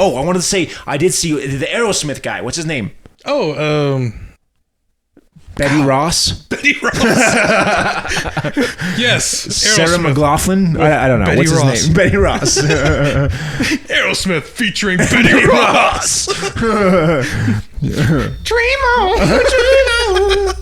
Oh, I wanted to say, I did see the Aerosmith guy. What's his name? Oh, Betty Ross? Betty Ross. Yes. Sarah Aerosmith. McLaughlin? I don't know. Betty What's Ross. his name? Betty Ross. Aerosmith featuring Betty Ross. Dream on. Dream on.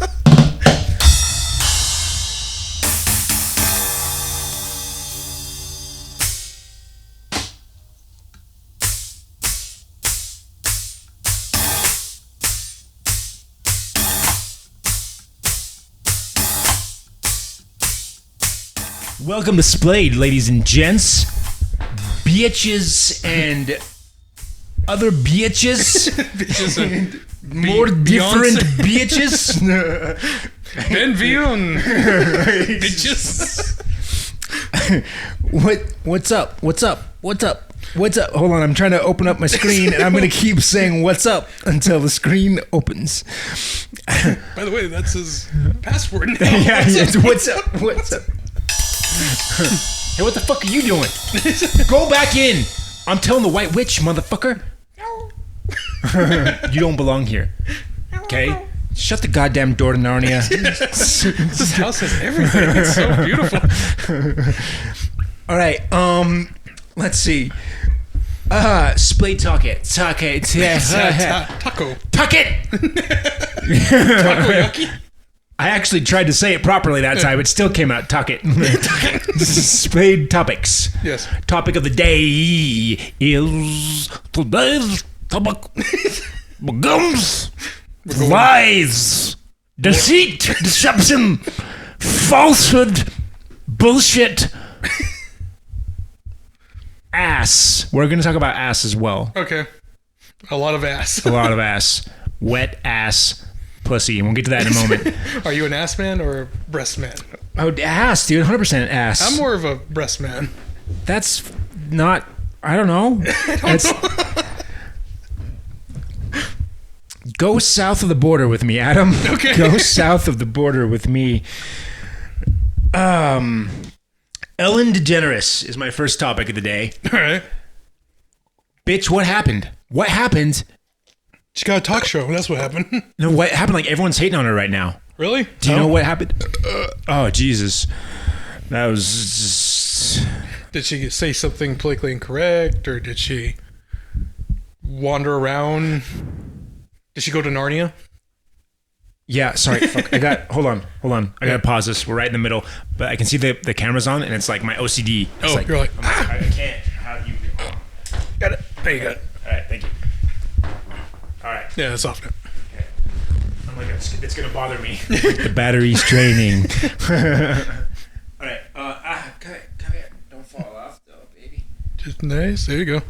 Welcome to Splayed, ladies and gents, bitches and other bitches, Bitches and more different bitches. Benvion. Bitches. What's up? What's up? What's up? What's up? Hold on, I'm trying to open up my screen, and I'm going to keep saying "what's up" until the screen opens. By the way, that's his password now. What's up? What's up? Hey, what the fuck are you doing? Go back in. I'm telling the White Witch, motherfucker. You don't belong here. Okay? Shut the goddamn door to Narnia. This house has everything. It's so beautiful. All right. Let's see. Splayed Talk It. Talk it. Taco. Talk it. Takoyaki? I actually tried to say it properly that time. It still came out. Talk it. Splayed topics. Yes. Topic of the day is today's topic. Gums, lies, deceit, deception, falsehood, bullshit, ass. We're going to talk about ass as well. Okay. A lot of ass. A lot of ass. Wet ass. Pussy, and we'll get to that in a moment. Are you an ass man or a breast man? Oh, ass, dude, 100% ass. I'm more of a breast man. That's not. I don't know. Go south of the border with me, Adam. Okay. Go south of the border with me. Ellen DeGeneres is my first topic of the day. All right. Bitch, what happened? What happened? She got a talk show. That's what happened. No, what happened? Like, everyone's hating on her right now. Really? Do you know what happened? Oh, Jesus. That was... Did she say something politically incorrect, or did she wander around? Did she go to Narnia? Yeah, sorry. Fuck. Hold on. I gotta pause this. We're right in the middle. But I can see the camera's on, and it's like my OCD. It's Oh, you're like, I can't have you... Hold on. got it. There you go. All right, thank you. All right. Yeah, it's off now. Okay. I'm like, it's gonna bother me. The battery's draining. All right. Come here. Don't fall off, though, baby. Just nice. There you go. All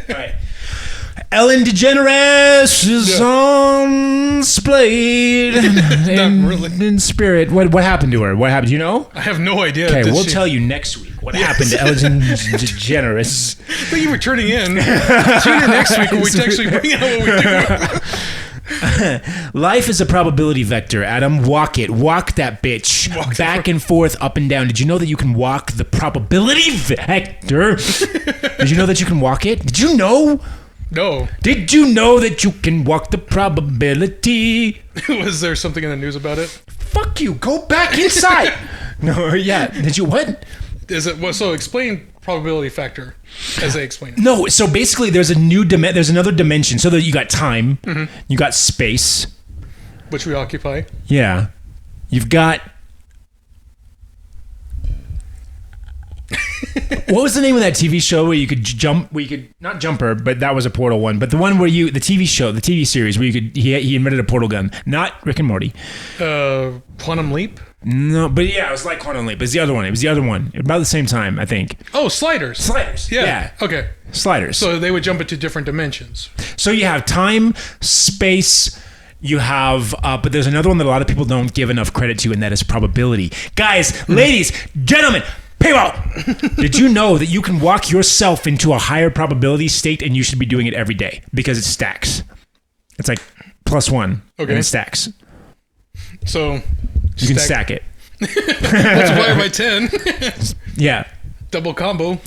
right. Ellen DeGeneres is on Splayed. Not really. In spirit. What happened to her? What happened? Do you know? I have no idea. Okay, we'll tell you next week what happened to Ellen DeGeneres. Thank you for tuning in. Tune in next week when we actually bring out what we do. Life is a probability vector, Adam. Walk it. Walk that bitch. Back and forth, up and down. Did you know that you can walk the probability vector? Did you know that you can walk it? Did you know? No. Did you know that you can walk the probability? Was there something in the news about it? Fuck you. Go back inside. No, yeah. Did you what? Is it so? Explain probability factor as they explain it. No. So basically, there's another dimension. So that you got time, you got space, Which we occupy. yeah. You've got. What was the name of that TV show where you could jump? Where you could not jumper, but that was a portal one. But the one where the TV series where you could he invented a portal gun. Not Rick and Morty. Quantum Leap. No, but yeah, it was like Quantum Leap. It was the other one. About the same time, I think. Oh, sliders. Yeah. Okay. Sliders. So they would jump into different dimensions. So you have time, space. You have, but there's another one that a lot of people don't give enough credit to, and that is probability. Guys, ladies, gentlemen. People, did you know that you can walk yourself into a higher probability state, and you should be doing it every day because it stacks? It's like +1, okay. And it stacks. So you can stack it. Multiply it by 10. Yeah. Double combo.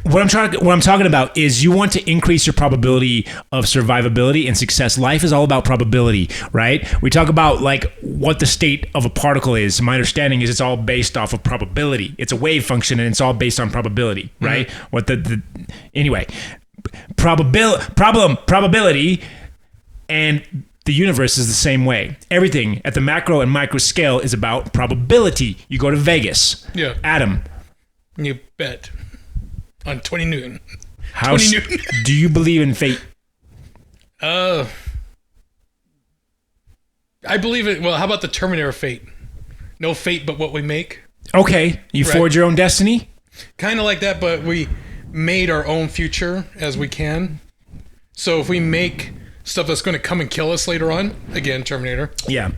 what I'm talking about is you want to increase your probability of survivability and success. Life is all about probability, right? We talk about like what the state of a particle is. My understanding is it's all based off of probability. It's a wave function and it's all based on probability, right? What anyway, probability and the universe is the same way. Everything at the macro and micro scale is about probability. You go to Vegas. Yeah. Adam. You bet. On 20 noon. How 20 noon. do you believe in fate? I believe it. Well, how about the Terminator fate? No fate but what we make. Okay. You forge your own destiny? Kind of like that, but we made our own future as we can. So if we make stuff that's going to come and kill us later on, again, Terminator. Yeah.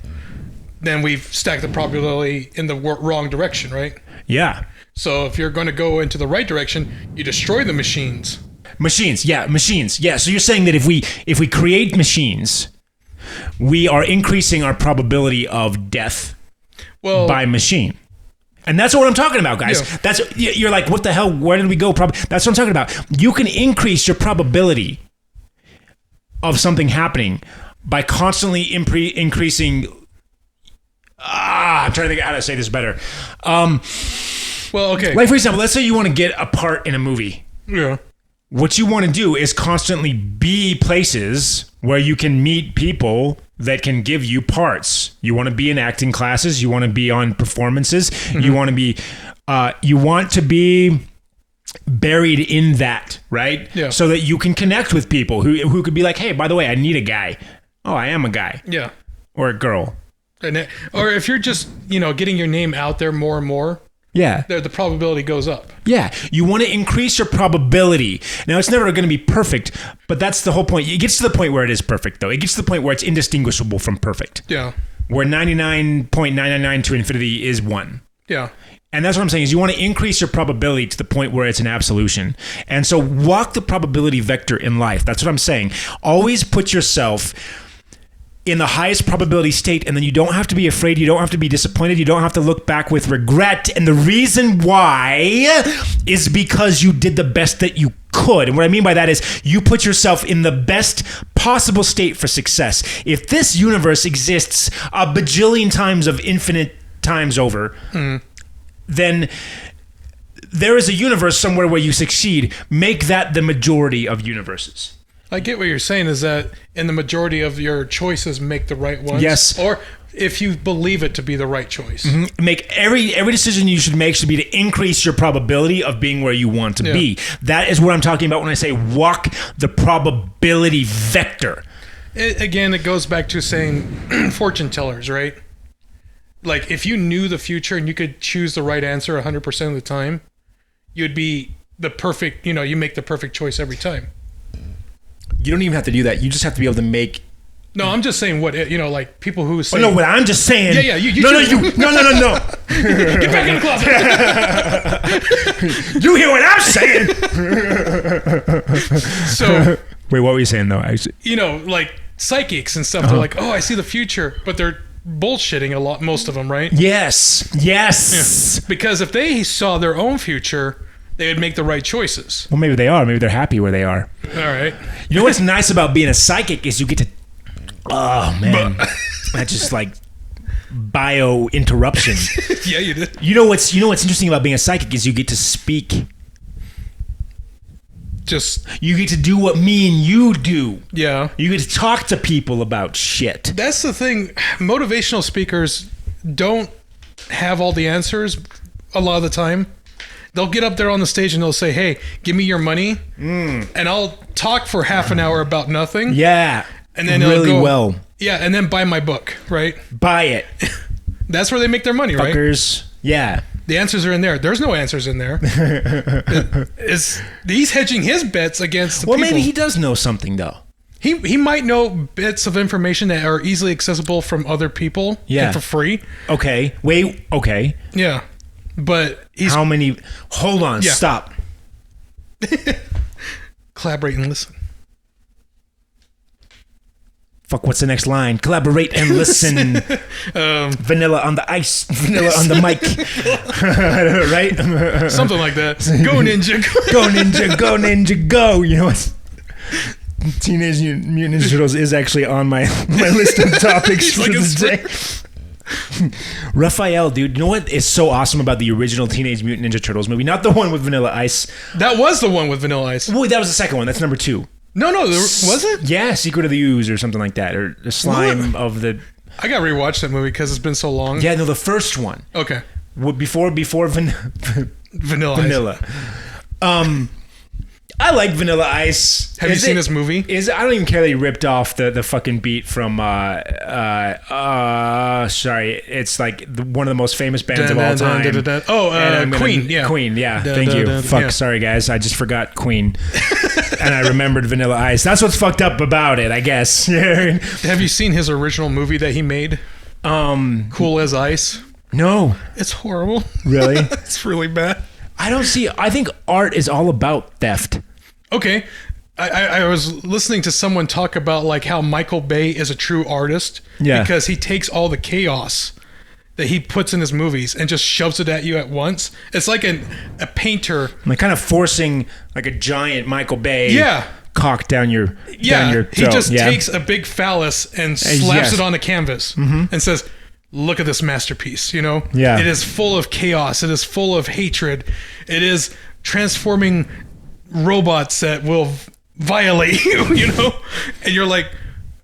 Then we've stacked the probability in the wrong direction, right? Yeah. So if you're going to go into the right direction, you destroy the machines. Machines. Yeah. So you're saying that if we create machines, we are increasing our probability of death by machine. And that's what I'm talking about, guys. Yeah. You're like, what the hell? Where did we go? That's what I'm talking about. You can increase your probability of something happening by constantly increasing. I'm trying to think how to say this better. Well, okay. Like, for example, let's say you want to get a part in a movie. Yeah. What you want to do is constantly be places where you can meet people that can give you parts. You want to be in acting classes. You want to be on performances. Mm-hmm. You want to be buried in that, right? Yeah. So that you can connect with people who could be like, hey, by the way, I need a guy. Oh, I am a guy. Yeah. Or a girl. Or if you're just, getting your name out there more and more. Yeah. The probability goes up. Yeah. You want to increase your probability. Now, it's never going to be perfect, but that's the whole point. It gets to the point where it is perfect, though. It gets to the point where it's indistinguishable from perfect. Yeah. Where 99.999 to infinity is 1. Yeah. And that's what I'm saying is you want to increase your probability to the point where it's an absolution. And so walk the probability vector in life. That's what I'm saying. Always put yourself in the highest probability state, and then you don't have to be afraid, you don't have to be disappointed, you don't have to look back with regret. And the reason why is because you did the best that you could. And what I mean by that is you put yourself in the best possible state for success. If this universe exists a bajillion times of infinite times over, then there is a universe somewhere where you succeed. Make that the majority of universes. I get what you're saying is that in the majority of your choices make the right ones. Yes. Or if you believe it to be the right choice. Mm-hmm. Make every decision you should make should be to increase your probability of being where you want to be. That is what I'm talking about when I say walk the probability vector. It goes back to saying fortune tellers, right? Like if you knew the future and you could choose the right answer 100% of the time, you'd be the perfect, you make the perfect choice every time. You don't even have to do that. You just have to be able to make. No, I'm just saying what like people who say. Oh, no, what I'm just saying. Yeah. No. Get back in the closet. You hear what I'm saying? So. Wait, what were you saying though? Like psychics and stuff. They're like, oh, I see the future, but they're bullshitting a lot. Most of them, right? Yes. Yeah. Because if they saw their own future, they would make the right choices. Well, maybe they are. Maybe they're happy where they are. All right. You know what's nice about being a psychic is you get to... Oh, man. That's just like bio interruption. Yeah, you did. You know what's interesting about being a psychic is you get to speak. You get to do what me and you do. Yeah. You get to talk to people about shit. That's the thing. Motivational speakers don't have all the answers a lot of the time. They'll get up there on the stage and they'll say, hey, give me your money. And I'll talk for half an hour about nothing. Yeah. And then really well. Yeah, and then buy my book, right? Buy it. That's where they make their money, Fuckers. Right? Yeah. The answers are in there. There's no answers in there. He's hedging his bets against the people. Well, maybe he does know something, though. He might know bits of information that are easily accessible from other people and for free. Okay. Wait. Okay. Yeah. But how many? Hold on. Yeah. Stop. Collaborate and listen. Fuck, what's the next line? Collaborate and listen. Vanilla on the ice. Vanilla on the mic. Right? Something like that. Go Ninja. Go Ninja. Go Ninja. Go. You know what? Teenage Mutant Ninja Turtles is actually on my list of topics for the day. Raphael, dude, you know what is so awesome about the original Teenage Mutant Ninja Turtles movie? Not the one with Vanilla Ice. That was the one with Vanilla Ice. Wait, that was the second one. That's number 2. No, was it? Yeah, Secret of the Ooze or something like that, or the slime of the. I got to rewatch that movie because it's been so long. Yeah, no, the first one. Okay. Before Vanilla. I like Vanilla Ice. Have you seen this movie? I don't even care that he ripped off the fucking beat from sorry, it's like one of the most famous bands of all time. Queen. Yeah, Queen. Yeah, thank you. Fuck, sorry guys, I just forgot Queen, and I remembered Vanilla Ice. That's what's fucked up about it, I guess. Have you seen his original movie that he made? Cool as Ice. No, it's horrible. Really? It's really bad. I think art is all about theft. Okay. I was listening to someone talk about like how Michael Bay is a true artist because he takes all the chaos that he puts in his movies and just shoves it at you at once. It's like a painter, like kind of forcing like a giant Michael Bay cock down your throat. He just takes a big phallus and slaps it on the canvas and says, look at this masterpiece, you know? Yeah. It is full of chaos. It is full of hatred. It is transforming robots that will violate you, you know? And you're like,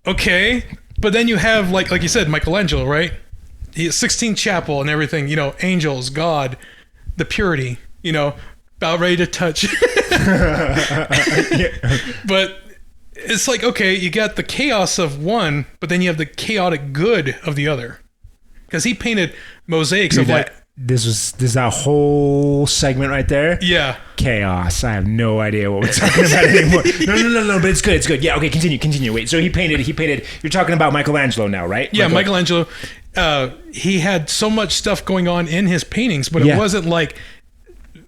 okay. But then you have, like you said, Michelangelo, right? He has Sistine Chapel and everything, you know, angels, God, the purity, you know, about ready to touch. But it's like, okay, you got the chaos of one, but then you have the chaotic good of the other. Because he painted mosaics of like... This is that whole segment right there? Yeah. Chaos. I have no idea what we're talking about anymore. No, but it's good. Yeah, okay, continue. Wait, so he painted, you're talking about Michelangelo now, right? Yeah, Michelangelo, he had so much stuff going on in his paintings, but it wasn't like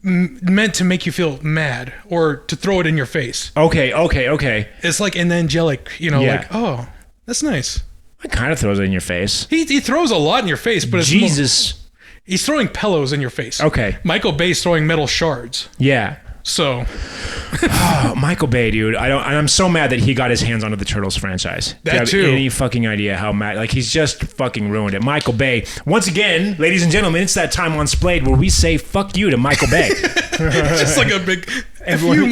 meant to make you feel mad or to throw it in your face. Okay. It's like an angelic, you know, like, oh, that's nice. It kind of throws it in your face. He throws a lot in your face, but it's Jesus. He's throwing pillows in your face. Okay. Michael Bay's throwing metal shards. Yeah. So. Michael Bay, dude. I'm so mad that he got his hands onto the Turtles franchise. That Do you have too. any fucking idea how mad? Like, he's just fucking ruined it. Michael Bay. Once again, ladies and gentlemen, it's that time on Splayed where we say fuck you to Michael Bay. Just like a big F you,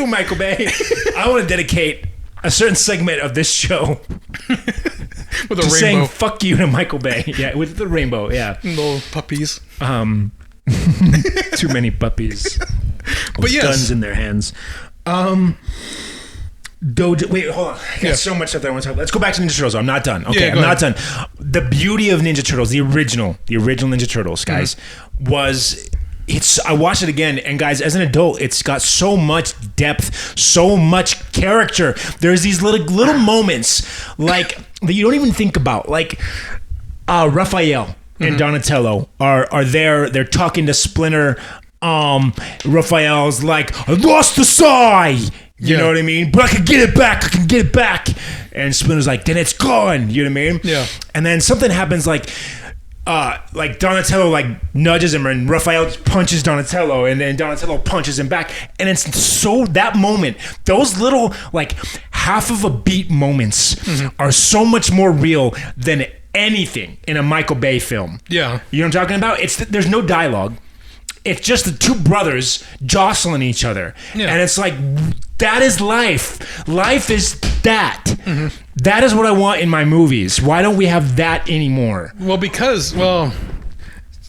Michael Bay. I want to dedicate a certain segment of this show with a rainbow, saying "fuck you" to Michael Bay. Yeah, with the rainbow. Yeah, little puppies. Too many puppies. But yes, guns in their hands. Doja. Wait, hold on. I got so much stuff that I want to talk about. Let's go back to Ninja Turtles. I'm not done. Okay, I'm not done. The beauty of Ninja Turtles, the original Ninja Turtles, guys, was. I watched it again, and guys, as an adult, it's got so much depth, so much character. There's these little moments like that you don't even think about. Like Raphael and Donatello are there. They're talking to Splinter. Raphael's like, I lost the sai. You know what I mean? But I can get it back. And Splinter's like, then it's gone. You know what I mean? Yeah. And then something happens like Donatello like nudges him and Raphael punches Donatello and then Donatello punches him back, and it's so that moment, those little like half of a beat moments are so much more real than anything in a Michael Bay film. Yeah. You know what I'm talking about? There's no dialogue. It's just the two brothers jostling each other. Yeah. And it's like, that is life. Life is that. That is what I want in my movies. Why don't we have that anymore? Well, because,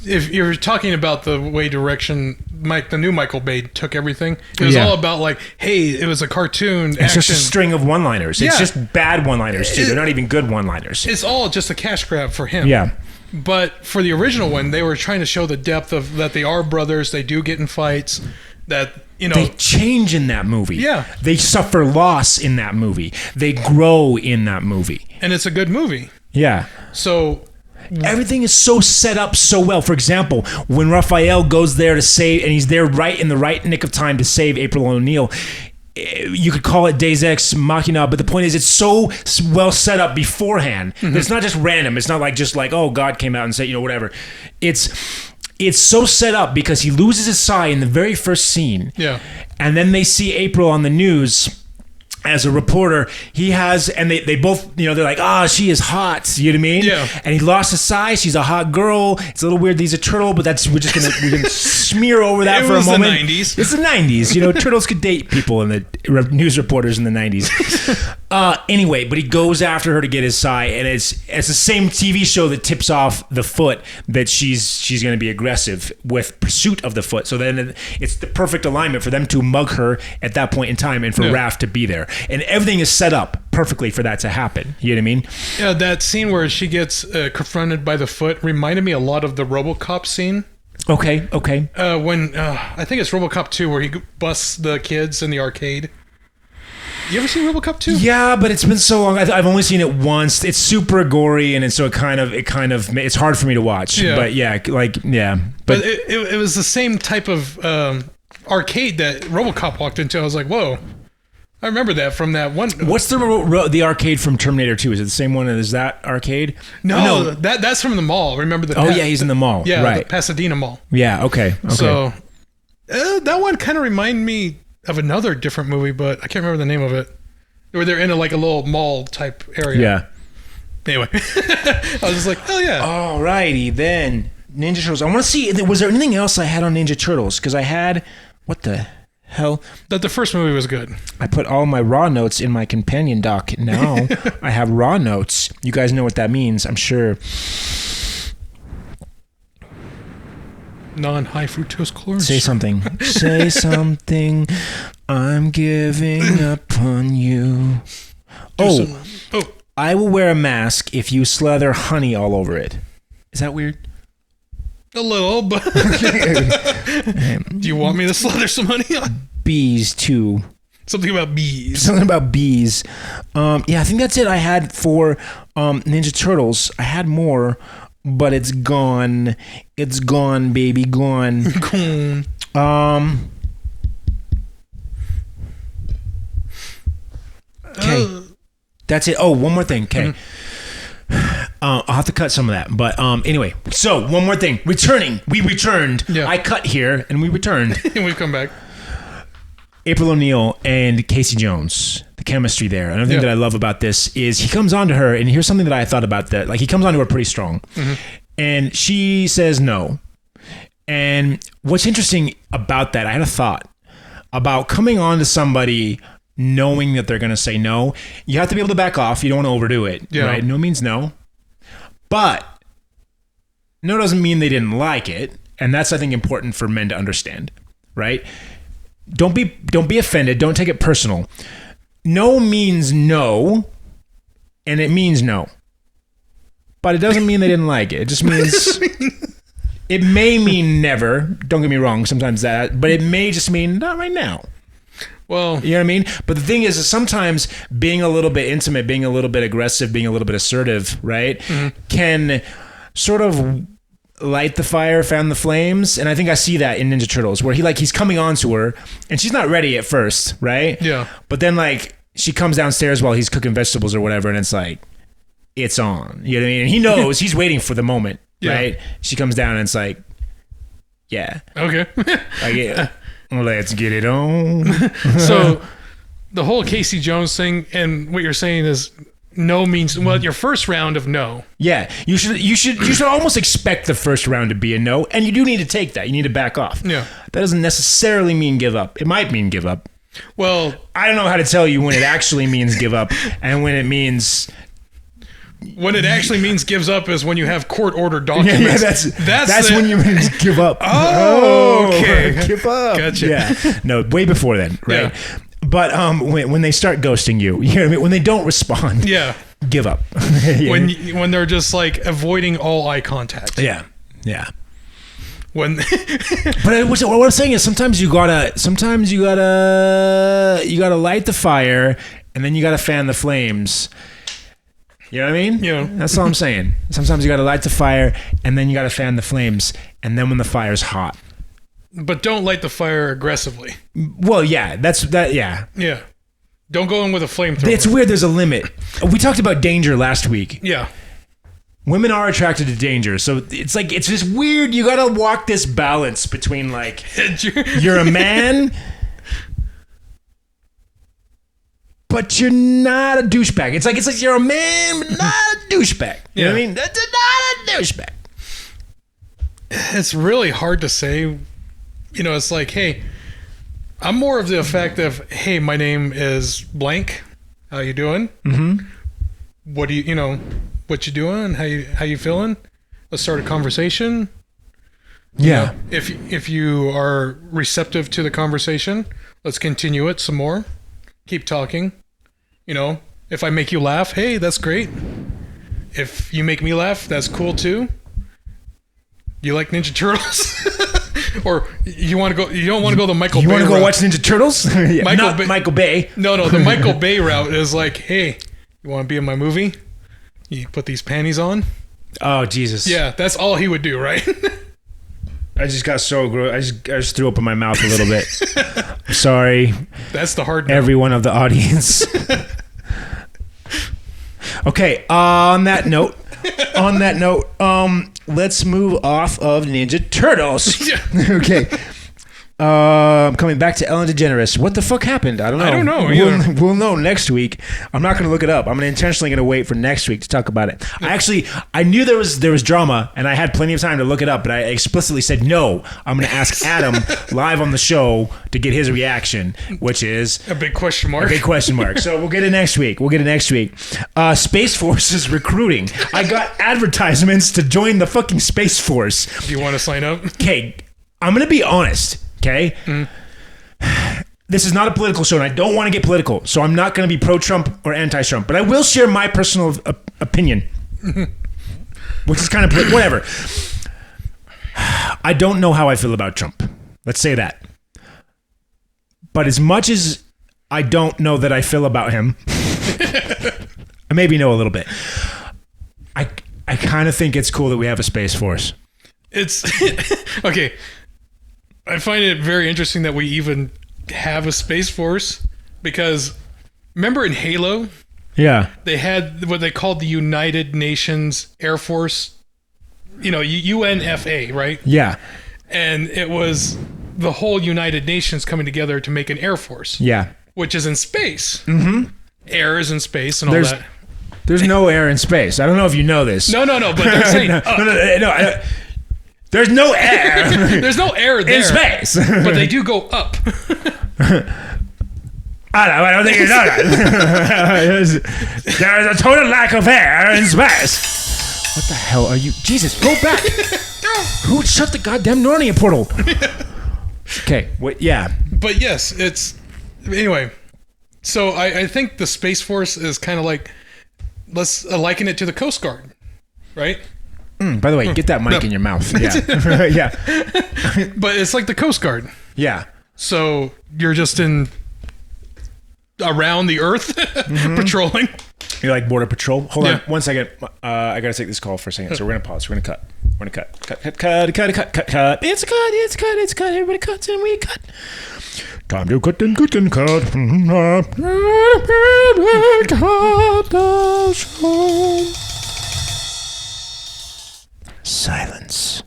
if you're talking about the way direction, the new Michael Bay took everything, it was all about like, hey, it was a cartoon It's just a string of one-liners. It's just bad one-liners, too. They're not even good one-liners. It's all just a cash grab for him. Yeah. But for the original one, they were trying to show the depth of that they are brothers. They do get in fights. That, you know, they change in that movie. Yeah, they suffer loss in that movie. They grow in that movie, and it's a good movie. Yeah. So everything is so set up so well. For example, when Raphael goes there to save, and he's there right in the right nick of time to save April O'Neil. you could call it Deus Ex Machina, but the point is it's so well set up beforehand. It's not just random. It's not like just like, oh, God came out and said, whatever. It's so set up because he loses his sai in the very first scene. Yeah. And then they see April on the news as a reporter. He has, and they both, they're like, she is hot. You know what I mean? Yeah. And he lost his size. She's a hot girl. It's a little weird that he's a turtle, but we're gonna smear over that for a moment. It was the 90s. It's the 90s. Turtles could date people in the news reporters in the 90s. Anyway, but he goes after her to get his sai, and it's the same TV show that tips off the foot that she's going to be aggressive with pursuit of the foot. So then it's the perfect alignment for them to mug her at that point in time, and for Raph to be there. And everything is set up perfectly for that to happen. You know what I mean? Yeah, that scene where she gets confronted by the foot reminded me a lot of the RoboCop scene. Okay. When I think it's RoboCop 2 where he busts the kids in the arcade. You ever seen RoboCop 2? Yeah, but it's been so long. I've only seen it once. It's super gory, and so it kind of it's hard for me to watch. Yeah. But yeah. But it was the same type of arcade that RoboCop walked into. I was like, whoa. I remember that from that one. What's the arcade from Terminator 2? Is it the same one as that arcade? No. That's from the mall. Remember the? Yeah, he's in the mall. Yeah, right. the Pasadena Mall. Yeah. Okay. So that one kind of reminded me of another different movie, but I can't remember the name of it. Where they're in a little mall type area. Yeah. Anyway, I was just like, oh yeah. Alrighty then, Ninja Turtles. I want to see. Was there anything else I had on Ninja Turtles? Because I had what the hell? That the first movie was good. I put all my raw notes in my companion doc. Now I have raw notes. You guys know what that means, I'm sure. Non-high fructose corn. Say something. Say something. I'm giving up on you. I will wear a mask if you slather honey all over it. Is that weird? A little, but do you want me to slather some honey on? Bees too. Something about bees. Something about bees. I think that's it I had for Ninja Turtles. I had more, but it's gone. It's gone, baby, gone. Okay. That's it. Oh, one more thing. Okay. I'll have to cut some of that. But anyway, so one more thing. Returning. We returned. Yeah. I cut here and we returned. And we've come back. April O'Neil and Casey Jones. The chemistry there. Another thing that I love about this is he comes on to her, and here's something that I thought about that. Like, he comes on to her pretty strong. And she says no. And what's interesting about that, I had a thought about coming on to somebody knowing that they're going to say no. You have to be able to back off. You don't want to overdo it. Yeah. Right? No means no. But no doesn't mean they didn't like it. And that's, I think, important for men to understand. Right? Don't be offended. Don't take it personal. No means no, and it means no. But it doesn't mean they didn't like it. It just means it may mean never. Don't get me wrong, sometimes that, but it may just mean not right now. Well, you know what I mean? But the thing is sometimes being a little bit intimate, being a little bit aggressive, being a little bit assertive, right, can sort of light the fire, fan the flames. And I think I see that in Ninja Turtles where he's coming on to her and she's not ready at first, right? Yeah. But then she comes downstairs while he's cooking vegetables or whatever, and it's like, it's on. You know what I mean? And he knows, he's waiting for the moment, right? She comes down and it's like, yeah. Okay. Let's get it on. So the whole Casey Jones thing, and what you're saying is no means, well, your first round of no. Yeah. You should almost expect the first round to be a no, and you do need to take that. You need to back off. Yeah. That doesn't necessarily mean give up. It might mean give up. Well, I don't know how to tell you when it actually means give up and when it means... When it actually means gives up is when you have court-ordered documents. That's when you mean give up. Oh, okay. Give up. Gotcha. Yeah. No, way before then, right? Yeah. But when they start ghosting you, you know what I mean? When they don't respond, give up. When they're just avoiding all eye contact. Yeah. When but what I'm saying is sometimes you gotta light the fire and then you gotta fan the flames. You know what I mean? Yeah. That's all I'm saying. Sometimes you gotta light the fire and then you gotta fan the flames, and then when the fire's hot, But don't light the fire aggressively. Well, yeah, yeah. Yeah. Don't go in with a flamethrower. It's weird. There's a limit. We talked about danger last week. Yeah. Women are attracted to danger, so it's like it's just weird. You gotta walk this balance between like you're a man, but you're not a douchebag. It's like you're a man, but not a douchebag. You know what I mean? That's not a douchebag. It's really hard to say. You know, it's like, hey, I'm more of the effect of, hey, my name is blank. How you doing? Mm-hmm. What do what you doing? How you feeling? Let's start a conversation. Yeah. You know, if you are receptive to the conversation, let's continue it some more. Keep talking. You know, if I make you laugh, hey, that's great. If you make me laugh, that's cool too. You like Ninja Turtles? Or you want to go? You don't want to go the Michael Bay route. You want to go watch Ninja Turtles? Yeah, Michael Bay. No, the Michael Bay route is like, hey, you want to be in my movie? You put these panties on. Oh, Jesus. Yeah, that's all he would do, right? I just got so gross. I just threw up in my mouth a little bit. I'm sorry. That's the hard note. Everyone of the audience. Okay, on that note, let's move off of Ninja Turtles. Yeah. Okay. Coming back to Ellen DeGeneres. What the fuck happened? I don't know. I don't know. We'll know next week. I'm not going to look it up. I'm intentionally going to wait for next week to talk about it. I knew there was drama, and I had plenty of time to look it up, but I explicitly said no. I'm going to ask Adam live on the show to get his reaction, which is a big question mark. So we'll get it next week. Space Force is recruiting. I got advertisements to join the fucking Space Force. Do you want to sign up? Okay, I'm going to be honest. Okay? This is not a political show, and I don't want to get political, so I'm not going to be pro-Trump or anti-Trump, but I will share my personal opinion, which is kind of whatever. I don't know how I feel about Trump. Let's say that. But as much as I don't know that I feel about him, I maybe know a little bit. I kind of think it's cool that we have a Space Force. It's okay. I find it very interesting that we even have a Space Force because remember in Halo? Yeah. They had what they called the United Nations Air Force, UNFA, right? Yeah. And it was the whole United Nations coming together to make an Air Force. Yeah. Which is in space. Mm-hmm. Air is in space and all that. There's no air in space. I don't know if you know this. No, but they're saying no. There's no air. There's no air there. In space. But they do go up. I don't think you know that. There is a total lack of air in space. What the hell are you? Jesus, go back. Who shut the goddamn Narnia portal? Okay, wait, yeah. But yes, anyway. So I think the Space Force is kind of like, let's liken it to the Coast Guard, right? By the way, get that mic in your mouth. Yeah. Yeah. But it's like the Coast Guard. Yeah. So you're just around the earth patrolling. You're like Border Patrol. Hold on 1 second. I got to take this call for a second. So we're going to pause. We're going to cut. Cut. It's a cut. Everybody cuts and we cut. Time to cut and cut and cut. Cut the show. Silence.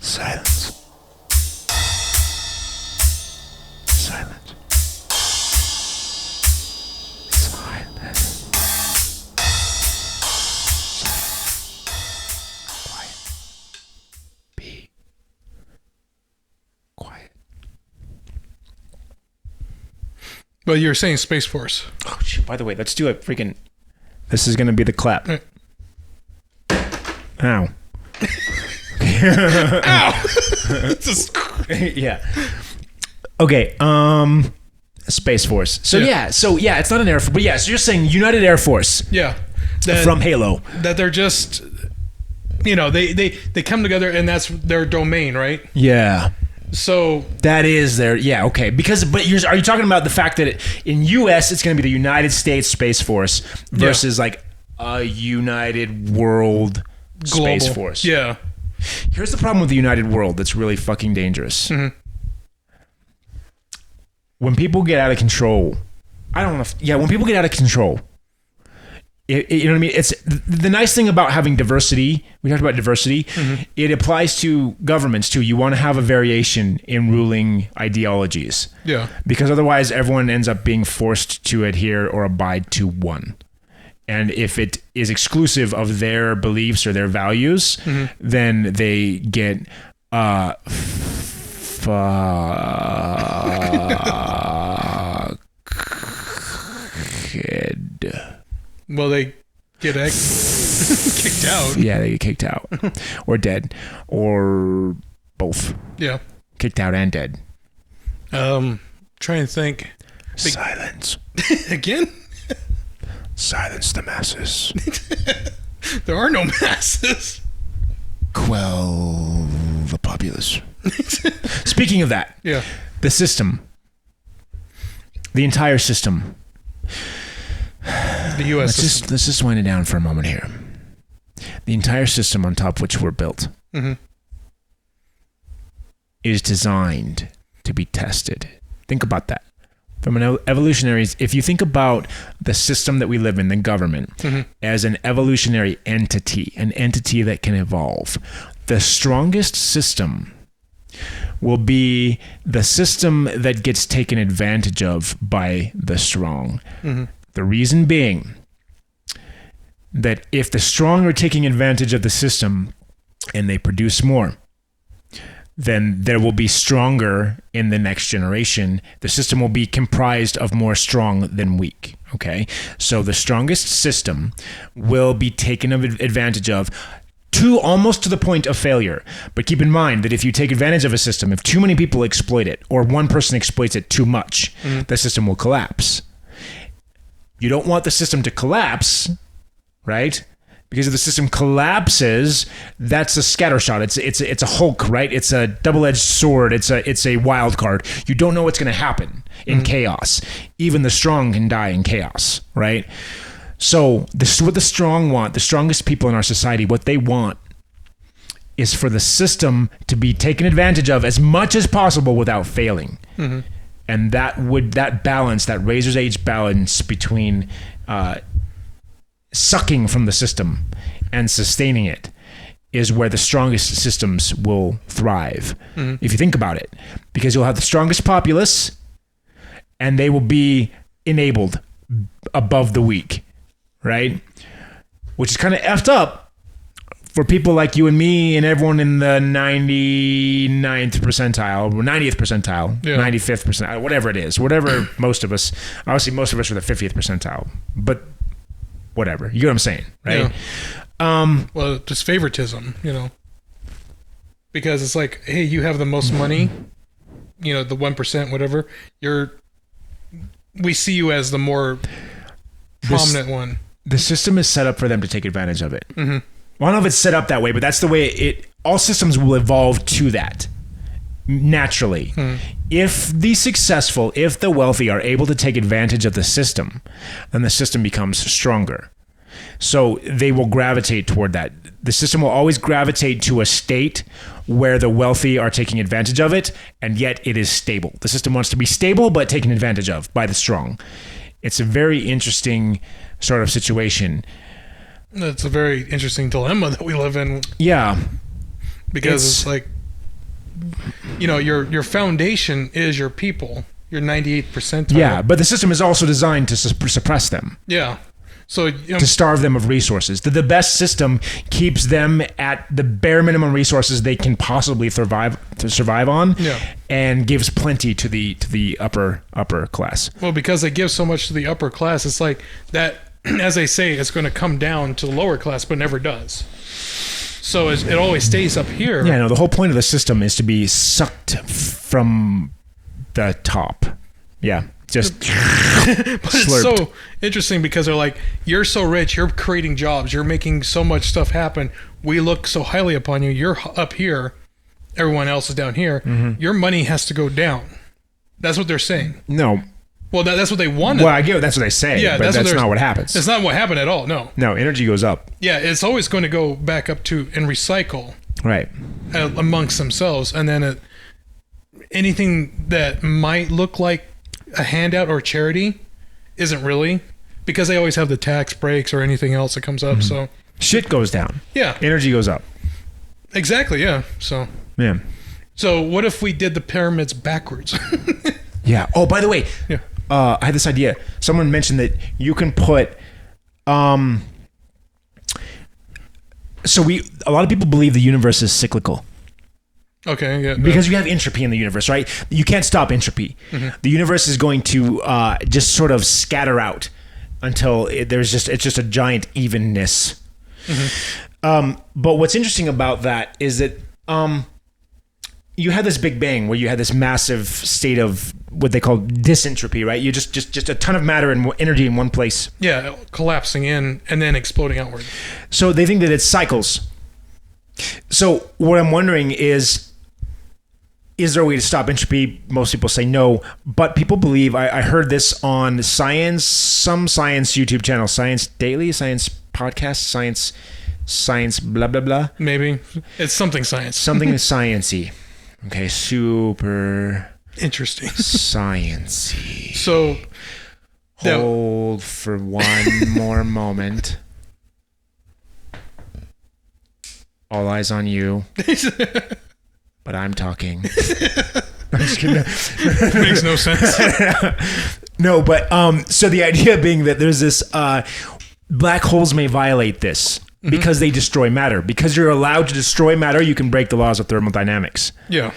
Silence. Silence. Silence. Quiet. Be quiet. Well, you're saying Space Force. Oh, shit. By the way, let's do a freaking... This is going to be the clap. Ow. Ow. Yeah. Okay. Space Force. So yeah, it's not an Air Force, but so you're saying United Air Force. Yeah. From Halo. That they're just, they come together and that's their domain, right? Yeah. So that is their okay. Are you talking about the fact that in U.S. it's going to be the United States Space Force versus like a United World Space Force? Yeah. Here's the problem with the united world that's really fucking dangerous. Mm-hmm. When people get out of control, when people get out of control, you know what I mean? It's the nice thing about having diversity. We talked about diversity. Mm-hmm. It applies to governments too. You want to have a variation in ruling ideologies. Yeah. Because otherwise everyone ends up being forced to adhere or abide to one. And if it is exclusive of their beliefs or their values, then they get Well, they get kicked out. Yeah, they get kicked out. Or dead. Or both. Yeah. Kicked out and dead. Trying to think. Silence. Again? Silence the masses. There are no masses. Quell the populace. Speaking of that, Yeah. the system, the entire system. The U.S. Let's just wind it down for a moment here. The entire system on top of which we're built is designed to be tested. Think about that. From an evolutionary, if you think about the system that we live in, the government, as an evolutionary entity, an entity that can evolve, the strongest system will be the system that gets taken advantage of by the strong. The reason being that if the strong are taking advantage of the system and they produce more, then there will be stronger in the next generation. The system will be comprised of more strong than weak. Okay? So the strongest system will be taken advantage of almost to the point of failure. But keep in mind that if you take advantage of a system, if too many people exploit it or one person exploits it too much, the system will collapse. You don't want the system to collapse, right? Because if the system collapses, that's a scattershot. It's a Hulk, right? It's a double-edged sword. It's a wild card. You don't know what's going to happen in chaos. Even the strong can die in chaos, right? So this is what the strong want. The strongest people in our society, what they want is for the system to be taken advantage of as much as possible without failing. And that balance, that razor's edge balance between sucking from the system and sustaining it is where the strongest systems will thrive. If you think about it, because you'll have the strongest populace and they will be enabled above the weak, right? Which is kind of effed up for people like you and me and everyone in the 99th percentile, or 90th percentile, 95th percentile, whatever it is, whatever most of us, obviously most of us are the 50th percentile, but whatever, you get what I'm saying, right? Well, just favoritism, because it's like, hey, you have the most money, the 1%, whatever. We see you as the more prominent one. The system is set up for them to take advantage of it. Well, I don't know if it's set up that way, but that's the way all systems will evolve to that naturally. If the wealthy are able to take advantage of the system, then the system becomes stronger. So they will gravitate toward that. The system will always gravitate to a state where the wealthy are taking advantage of it, and yet it is stable. The system wants to be stable, but taken advantage of by the strong. It's a very interesting sort of situation. It's a very interesting dilemma that we live in. Yeah. Because it's like, your foundation is your people, your 98th percentile. Yeah, but the system is also designed to suppress them. Yeah. So to starve them of resources. The best system keeps them at the bare minimum resources they can possibly survive on, and gives plenty to the upper class. Well, because they give so much to the upper class, it's like that, as they say, it's going to come down to the lower class, but never does. So it always stays up here. Yeah, no, the whole point of the system is to be sucked from the top. Yeah. Just but it's so interesting because they're like, you're so rich, you're creating jobs, you're making so much stuff happen, we look so highly upon you, you're up here, everyone else is down here, your money has to go down. That's what they're saying. No. Well, that's what they wanted. Well, I get that's what they say, but that's not what happens. It's not what happened at all, no. No, energy goes up. Yeah, it's always going to go back up to and recycle. Right. Amongst themselves, and then anything that might look like a handout or charity isn't really, because they always have the tax breaks or anything else that comes up. So Shit goes down. yeah, Energy goes up. exactly. Yeah. So Yeah. so what if we did the pyramids backwards? Yeah. Oh, by the way, Yeah. I had this idea. Someone mentioned that you can put, so a lot of people believe the universe is cyclical Okay. Yeah. because you have entropy in the universe, right? You can't stop entropy. The universe is going to just sort of scatter out until it's just a giant evenness. But what's interesting about that is that you had this Big Bang where you had this massive state of what they call disentropy, right? You just a ton of matter and energy in one place. Yeah, collapsing in and then exploding outward. So they think that it's cycles. So what I'm wondering is there a way to stop entropy? Most people say no, but people believe, I heard this on some science YouTube channel, Science Daily, Science Podcast, Science blah, blah, blah. Maybe. It's something science. Something sciencey. Okay, super Interesting. sciencey. So Hold for one more moment. All eyes on you. But I'm talking. I'm just kidding. makes no sense. No, but so the idea being that there's this black holes may violate this because they destroy matter. Because you're allowed to destroy matter, you can break the laws of thermodynamics. Yeah.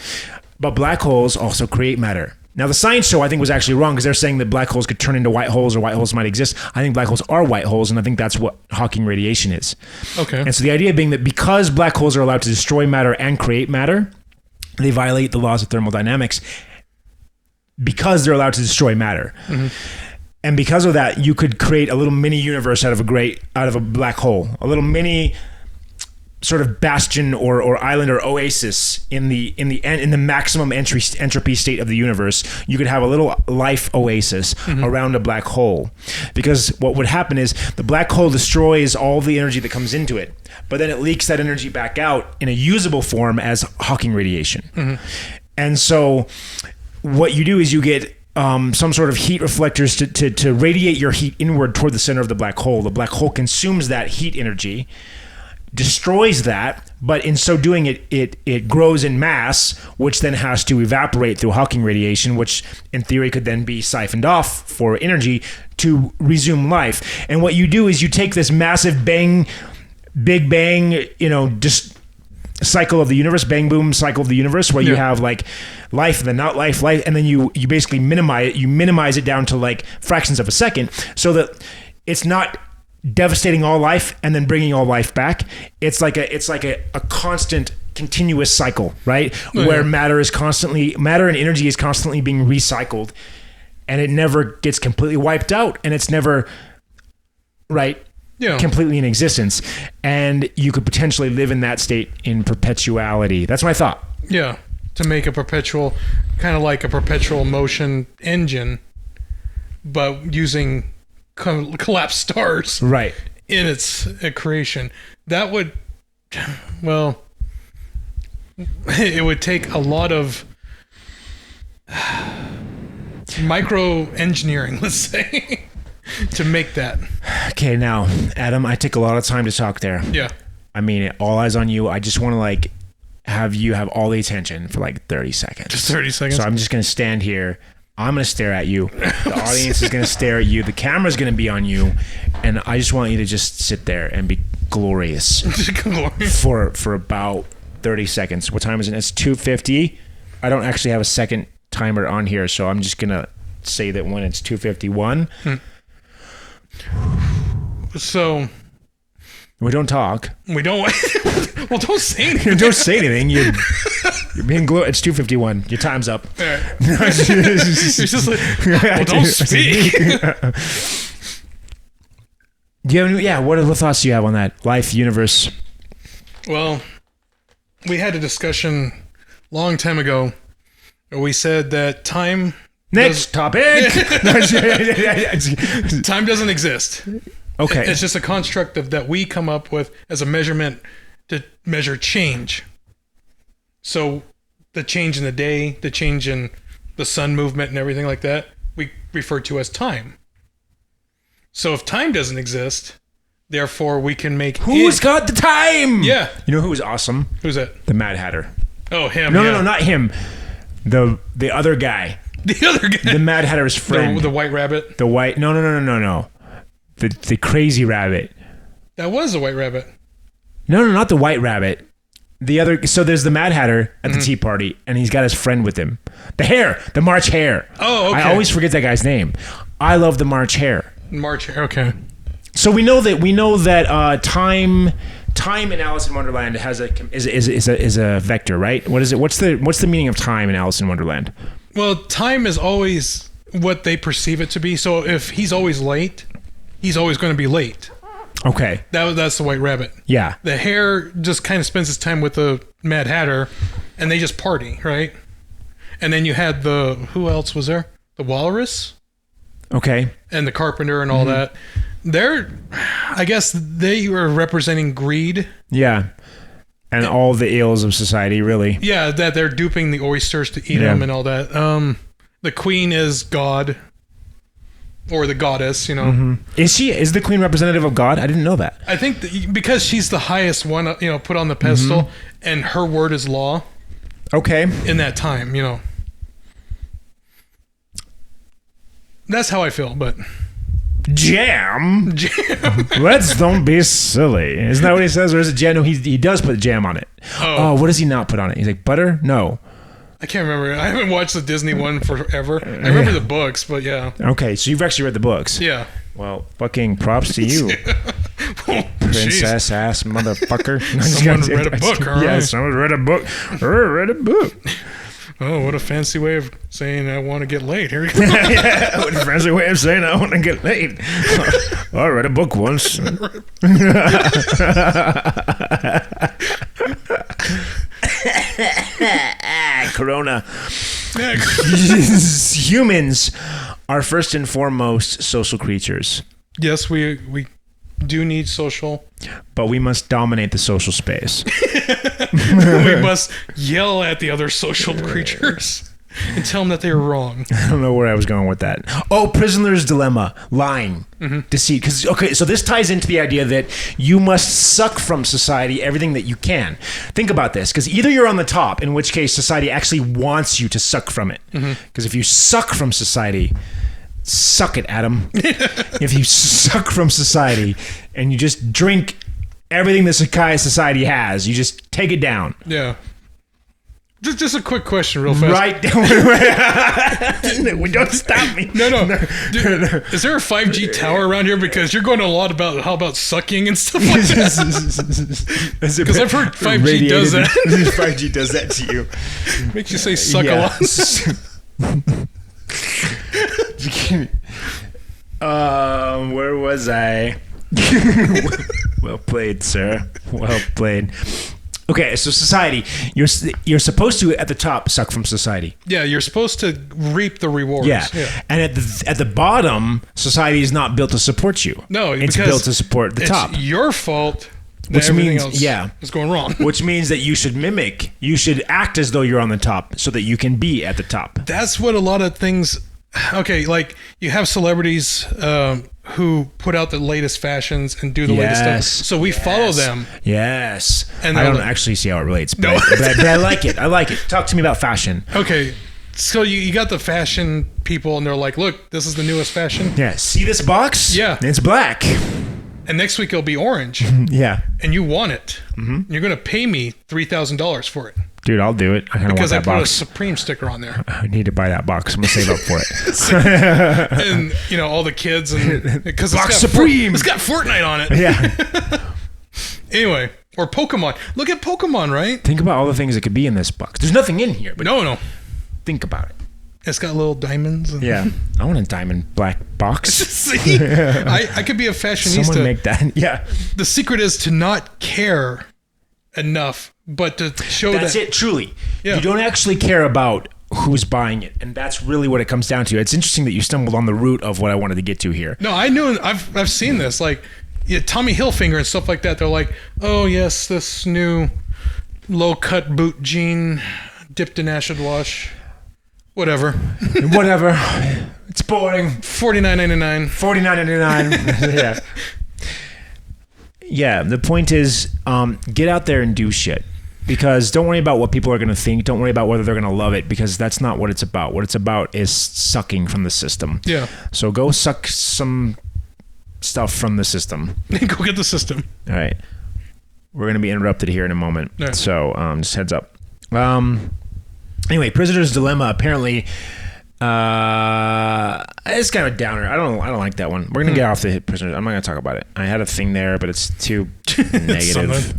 But black holes also create matter. Now, the science show, I think, was actually wrong because they're saying that black holes could turn into white holes or white holes might exist. I think black holes are white holes, and I think that's what Hawking radiation is. Okay. And so the idea being that because black holes are allowed to destroy matter and create matter, they violate the laws of thermodynamics because they're allowed to destroy matter. And because of that, you could create a little mini universe out of a black hole, a little mini sort of bastion or island or oasis in the maximum entropy state of the universe. You could have a little life oasis around a black hole, because what would happen is the black hole destroys all the energy that comes into it, but then it leaks that energy back out in a usable form as Hawking radiation. And so what you do is you get some sort of heat reflectors to radiate your heat inward toward the center of the black hole. The black hole consumes that heat energy, destroys that, but in so doing it grows in mass, which then has to evaporate through Hawking radiation, which in theory could then be siphoned off for energy to resume life. And what you do is you take this massive Big Bang, just cycle of the universe, bang boom cycle of the universe, where you have like life and then not life, and then you basically minimize it down to like fractions of a second, so that it's not devastating all life and then bringing all life back. It's like a constant continuous cycle, right? Where matter and energy is constantly being recycled, and it never gets completely wiped out, and it's never completely in existence. And you could potentially live in that state in perpetuality. That's my thought. Yeah. To make a perpetual, kind of like a perpetual motion engine, but using collapsed stars right in its creation. That would, well, it would take a lot of micro engineering, let's say, to make that. Okay, now, Adam, I take a lot of time to talk there. Yeah. I mean, all eyes on you. I just want to have you have all the attention for 30 seconds. Just 30 seconds. So I'm just going to stand here. I'm going to stare at you. The audience is going to stare at you. The camera's going to be on you. And I just want you to just sit there and be glorious for about 30 seconds. What time is it? It's 2:50. I don't actually have a second timer on here, so I'm just going to say that when it's 2:51. So we don't talk. We don't. Well, don't say anything. Don't say anything. You're being It's 2:51. Your time's up. All right. It's just like, well, don't speak. Do you have any, what other thoughts do you have on that? Life, universe. Well, we had a discussion a long time ago where we said that time... Next topic! Time doesn't exist. Okay. It's just a construct that we come up with as a measurement to measure change. So the change in the day, the change in the sun movement and everything like that, we refer to as time. So if time doesn't exist, therefore we can make Who's got the time? Yeah. You know who was awesome? Who's that? The Mad Hatter. Oh, him. No, not him. The other guy. The other guy. The Mad Hatter's friend. The white rabbit. The white. No. The crazy rabbit. That was the white rabbit. No, not the white rabbit. The other. So there's the Mad Hatter at the tea party, and he's got his friend with him. The March Hare. Oh, okay. I always forget that guy's name. I love the March Hare. March Hare. Okay. So we know that time in Alice in Wonderland is a vector, right? What is it? What's the meaning of time in Alice in Wonderland? Well, time is always what they perceive it to be. So if he's always late, he's always going to be late. Okay. That's the white rabbit. Yeah. The hare just kind of spends his time with the Mad Hatter, and they just party, right? And then you had who else was there? The walrus. Okay. And the carpenter and all that. I guess they were representing greed. Yeah. And all the ills of society, really. Yeah, that they're duping the oysters to eat them and all that. The queen is God. Or the goddess, you know. Mm-hmm. Is the queen representative of God? I didn't know that. I think because she's the highest one, put on the pedestal, and her word is law. Okay. In that time, That's how I feel, but... Jam? Let's don't be silly. Isn't that what he says? Or is it jam? No, he does put jam on it. Oh, what does he not put on it? He's like, butter? No. I can't remember. I haven't watched the Disney one forever. I remember the books, but yeah. Okay, so you've actually read the books. Yeah. Well, fucking props to you. Princess ass motherfucker. Someone read a book, all right? Yeah, someone read a book. Read a book. Oh, what a fancy way of saying I want to get laid. Here you go. Yeah, what a fancy way of saying I want to get laid. I read a book once. Corona. Humans are first and foremost social creatures. Yes, we do need social. But we must dominate the social space. We must yell at the other social creatures and tell them that they're wrong. I don't know where I was going with that. Oh, prisoner's dilemma. Lying. Deceit. So this ties into the idea that you must suck from society everything that you can. Think about this, because either you're on the top, in which case society actually wants you to suck from it. Because if you suck from society... Suck it, Adam. If you suck from society and you just drink everything the society has, you just take it down. Yeah. Just a quick question real fast. Right down. Don't stop me. No. Dude, is there a 5G tower around here? Because you're going a lot about how about sucking and stuff like that. Because I've heard 5G does that. 5G does that to you. Makes you say suck a lot. Where was I? Well played, sir. Well played. Okay, so society, you're supposed to at the top suck from society. Yeah, you're supposed to reap the rewards. Yeah. And at the bottom, society is not built to support you. No, it's built to support the top. It's your fault. Which everything means, else is going wrong. Which means that you should act as though you're on the top so that you can be at the top. That's what a lot of things. Okay, like you have celebrities who put out the latest fashions and do the latest stuff. So we follow them. Yes. And I don't actually see how it relates, but I like it. I like it. Talk to me about fashion. Okay. So you got the fashion people and they're like, look, this is the newest fashion. Yeah. See this box? Yeah. It's black. And next week it'll be orange. Yeah. And you want it. You're going to pay me $3,000 for it. Dude, I'll do it. I kind of want that box. Because I put a Supreme sticker on there. I need to buy that box. I'm going to save up for it. And, all the kids. And because Box Supreme. It's got Fortnite on it. Yeah. Anyway. Or Pokemon. Look at Pokemon, right? Think about all the things that could be in this box. There's nothing in here. But No. Think about it. It's got little diamonds. Yeah. I want a diamond black box. See? I could be a fashionista. Someone make that. Yeah. The secret is to not care enough, but to show That's it, truly. Yeah. You don't actually care about who's buying it, and that's really what it comes down to. It's interesting that you stumbled on the root of what I wanted to get to here. No, I knew. I've seen this. Like Tommy Hilfiger and stuff like that. They're like, oh, yes, this new low cut boot jean dipped in acid wash. Whatever. Whatever. It's boring. $49.99. $49.99. Yeah. Yeah. The point is, get out there and do shit. Because don't worry about what people are going to think. Don't worry about whether they're going to love it, because that's not what it's about. What it's about is sucking from the system. Yeah. So go suck some stuff from the system. Go get the system. All right. We're going to be interrupted here in a moment. Yeah. So just heads up. Anyway, Prisoner's Dilemma, apparently, it's kind of a downer. I don't like that one. We're going to get off the Prisoners. I'm not going to talk about it. I had a thing there, but it's too negative.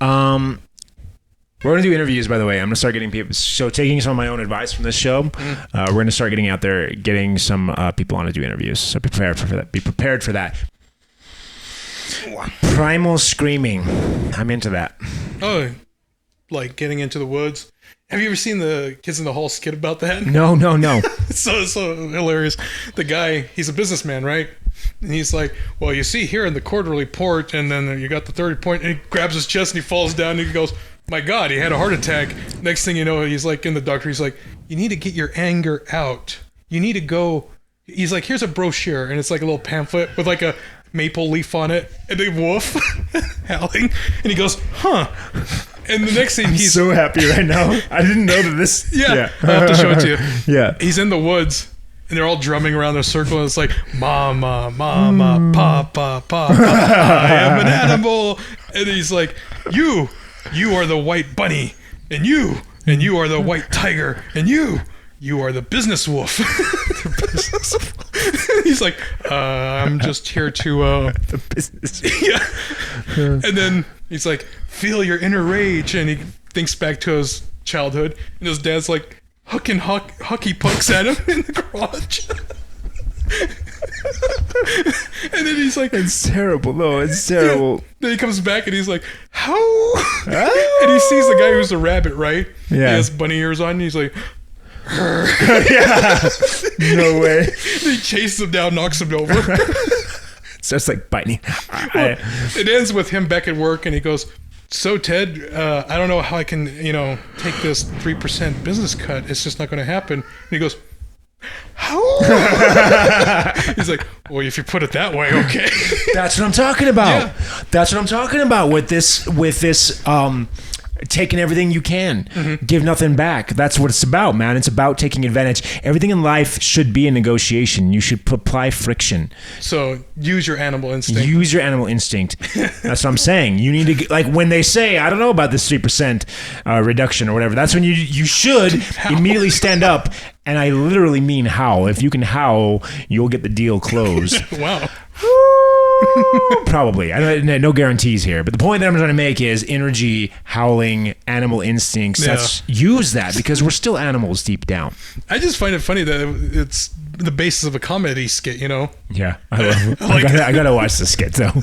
We're going to do interviews, by the way. I'm going to start getting people. So taking some of my own advice from this show, we're going to start getting out there, getting some people on to do interviews. So be prepared for that. Be prepared for that. Primal Screaming. I'm into that. Oh, like getting into the woods. Have you ever seen the Kids in the Hall skit about that? No. It's so hilarious. The guy, he's a businessman, right? And he's like, well, you see here in the quarterly report, and then you got the 30 point, and he grabs his chest and he falls down and he goes, my God, he had a heart attack. Next thing you know, he's like in the doctor, he's like, you need to get your anger out. You need to go. He's like, here's a brochure, and it's like a little pamphlet with like a maple leaf on it, and a wolf howling, and he goes, huh. And the next thing he's so happy right now. I didn't know that this. Yeah. I'll have to show it to you. Yeah. He's in the woods and they're all drumming around their circle, and it's like, mama, mama, papa, papa, I am an animal. And he's like, you are the white bunny, and you are the white tiger, and you are the business wolf. He's like, I'm just here to the business. Yeah. And then he's like, feel your inner rage, and he thinks back to his childhood, and his dad's like hucking hockey pucks at him in the garage. And then he's like, it's terrible. No, it's terrible. Yeah. Then he comes back and he's like, how? And he sees the guy who's a rabbit, right? Yeah. He has bunny ears on, and he's like, yeah. No way. He chases him down, knocks him over. So it's like biting. Well, it ends with him back at work, and he goes, so Ted, I don't know how I can, take this 3% business cut. It's just not going to happen. And he goes, how? He's like, well, if you put it that way, okay. That's what I'm talking about. Yeah. That's what I'm talking about with this taking everything you can, give nothing back. That's what it's about, man. It's about taking advantage. Everything in life should be a negotiation. You should apply friction. So use your animal instinct. Use your animal instinct. That's what I'm saying. You need to get, like when they say, I don't know about this 3% reduction or whatever. That's when you should immediately stand up. And I literally mean howl. If you can howl, you'll get the deal closed. Wow. Probably. No guarantees here. But the point that I'm trying to make is energy, howling, animal instincts. Yeah. Use that, because we're still animals deep down. I just find it funny that it's the basis of a comedy skit, Yeah. I gotta watch the skit, though.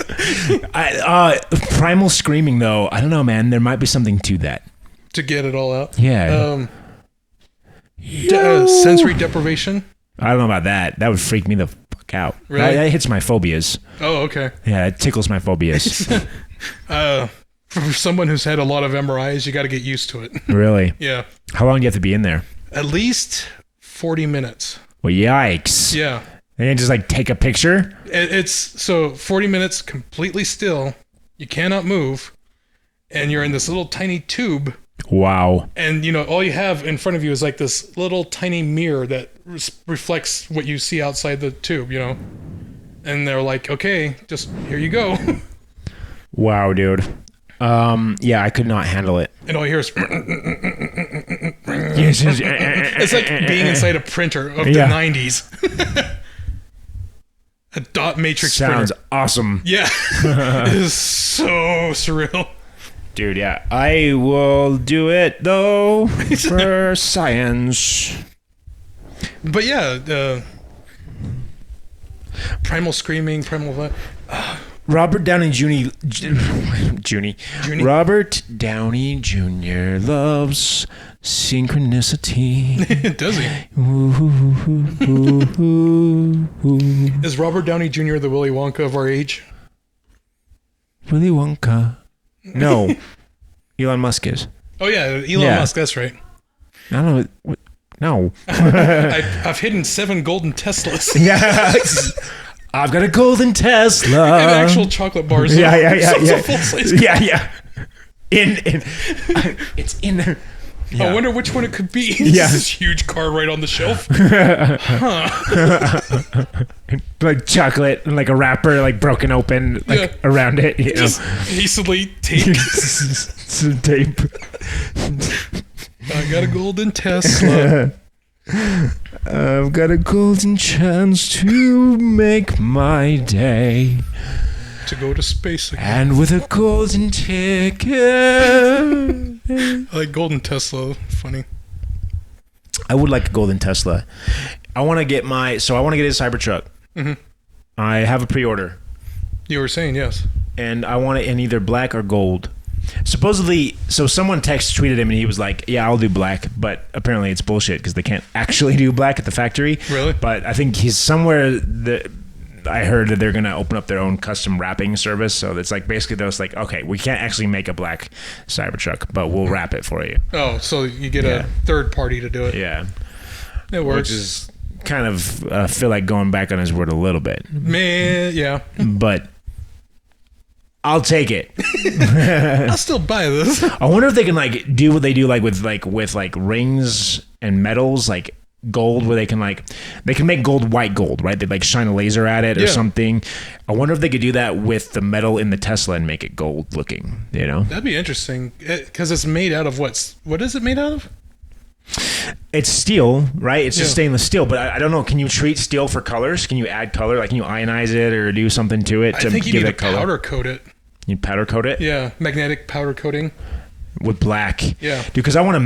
Primal Screaming, though, I don't know, man. There might be something to that. To get it all out. Yeah. Sensory deprivation. I don't know about that. That would freak me the fuck out. Really? That hits my phobias. Oh, okay. Yeah, it tickles my phobias. For someone who's had a lot of MRIs, you got to get used to it. Really? Yeah. How long do you have to be in there? At least 40 minutes. Well, yikes. Yeah. And you just like take a picture? It's so 40 minutes completely still. You cannot move. And you're in this little tiny tube. Wow. And, all you have in front of you is like this little tiny mirror that reflects what you see outside the tube, And they're like, okay, just here you go. Wow, dude. Yeah, I could not handle it. And all you hear is... It's like being inside a printer of the 90s. A dot matrix Sounds printer. awesome. Yeah. It is so surreal. Dude, yeah. I will do it, though, for science. But yeah, Primal Screaming, Primal... Robert Downey Jr. Robert Downey Jr. loves synchronicity. Does he? Is Robert Downey Jr. the Willy Wonka of our age? Willy Wonka. No. Elon Musk is. Oh yeah, Elon Musk. That's right. I don't know. What, no. I've hidden 7 golden Teslas. Yeah. I've got a golden Tesla. And actual chocolate bars. Yeah. Yeah. It's in there. Yeah. I wonder which one it could be. Yeah. This huge car right on the shelf. Like chocolate and like a wrapper like broken open like around it. You know? Just hastily taped. Some tape. I got a golden Tesla. I've got a golden chance to make my day. To go to space again. And with a golden ticket. I like golden Tesla. Funny. I would like a golden Tesla. I want to get a Cybertruck. Mm-hmm. I have a pre-order. You were saying yes. And I want it in either black or gold. Supposedly, so someone tweeted him and he was like, yeah, I'll do black, but apparently it's bullshit because they can't actually do black at the factory. Really? But I think he's somewhere that I heard that they're going to open up their own custom wrapping service. So it's like basically they're just like, okay, we can't actually make a black Cybertruck, but we'll wrap it for you. Oh, so you get a third party to do it. Yeah. It works. Which is kind of feel like going back on his word a little bit. Man, yeah. But I'll take it. I'll still buy this. I wonder if they can like do what they do like with rings and metals, like gold, where they can make gold white gold, right? They like shine a laser at it or something. I wonder if they could do that with the metal in the Tesla and make it gold looking, you know? That'd be interesting because it's made out of what is it made out of? It's steel, right? It's just stainless steel, but I don't know. Can you treat steel for colors? Can you add color? Like, can you ionize it or do something to it to give it color? Powder coat it. You powder coat it? Yeah, magnetic powder coating. With black. Yeah. Dude, because I want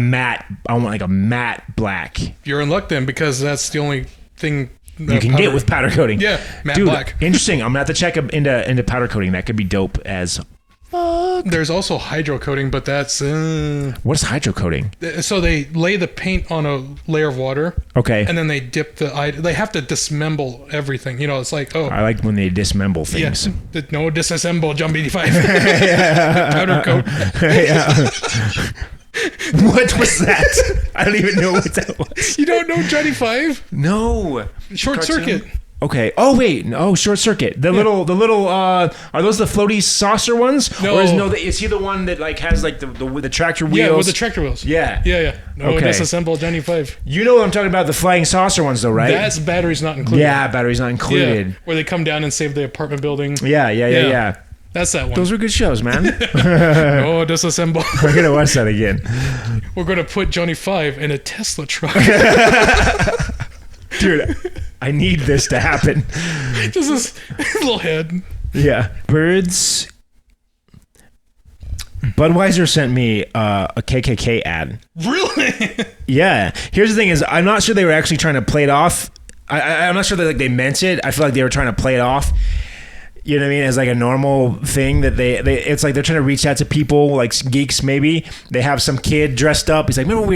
like a matte black. You're in luck then, because that's the only thing you can get with powder coating. Yeah, matte Dude, black. Interesting. I'm going to have to check into powder coating. That could be dope as fuck. There's also hydro coating, but that's... What is hydro coating? So they lay the paint on a layer of water. Okay. And then they dip they have to dismember everything. You know, it's like, I like when they dismember things. Yeah. No, disassemble, Jump 85. Powder coat. What was that? I don't even know what that was. You don't know Johnny 5? No. Short Circuit. Okay. Oh wait. No, Short Circuit. The little. Are those the floaty saucer ones? No. Or is he the one that like has like the tractor wheels? Yeah, with the tractor wheels. Yeah. No, disassemble Johnny 5. You know what I'm talking about? The flying saucer ones, though, right? That's batteries not included. Yeah, batteries not included. Yeah, where they come down and save the apartment building. Yeah. That's that one. Those were good shows, man. No, disassemble. We're gonna watch that again. We're gonna put Johnny 5 in a Tesla truck. Dude, I need this to happen. Just this little head. Yeah. Birds. Budweiser sent me a KKK ad. Really? Yeah. Here's the thing is, I'm not sure they were actually trying to play it off. I'm not sure that they meant it. I feel like they were trying to play it off. You know what I mean? As like a normal thing that they it's like they're trying to reach out to people, like geeks maybe. They have some kid dressed up. He's like, remember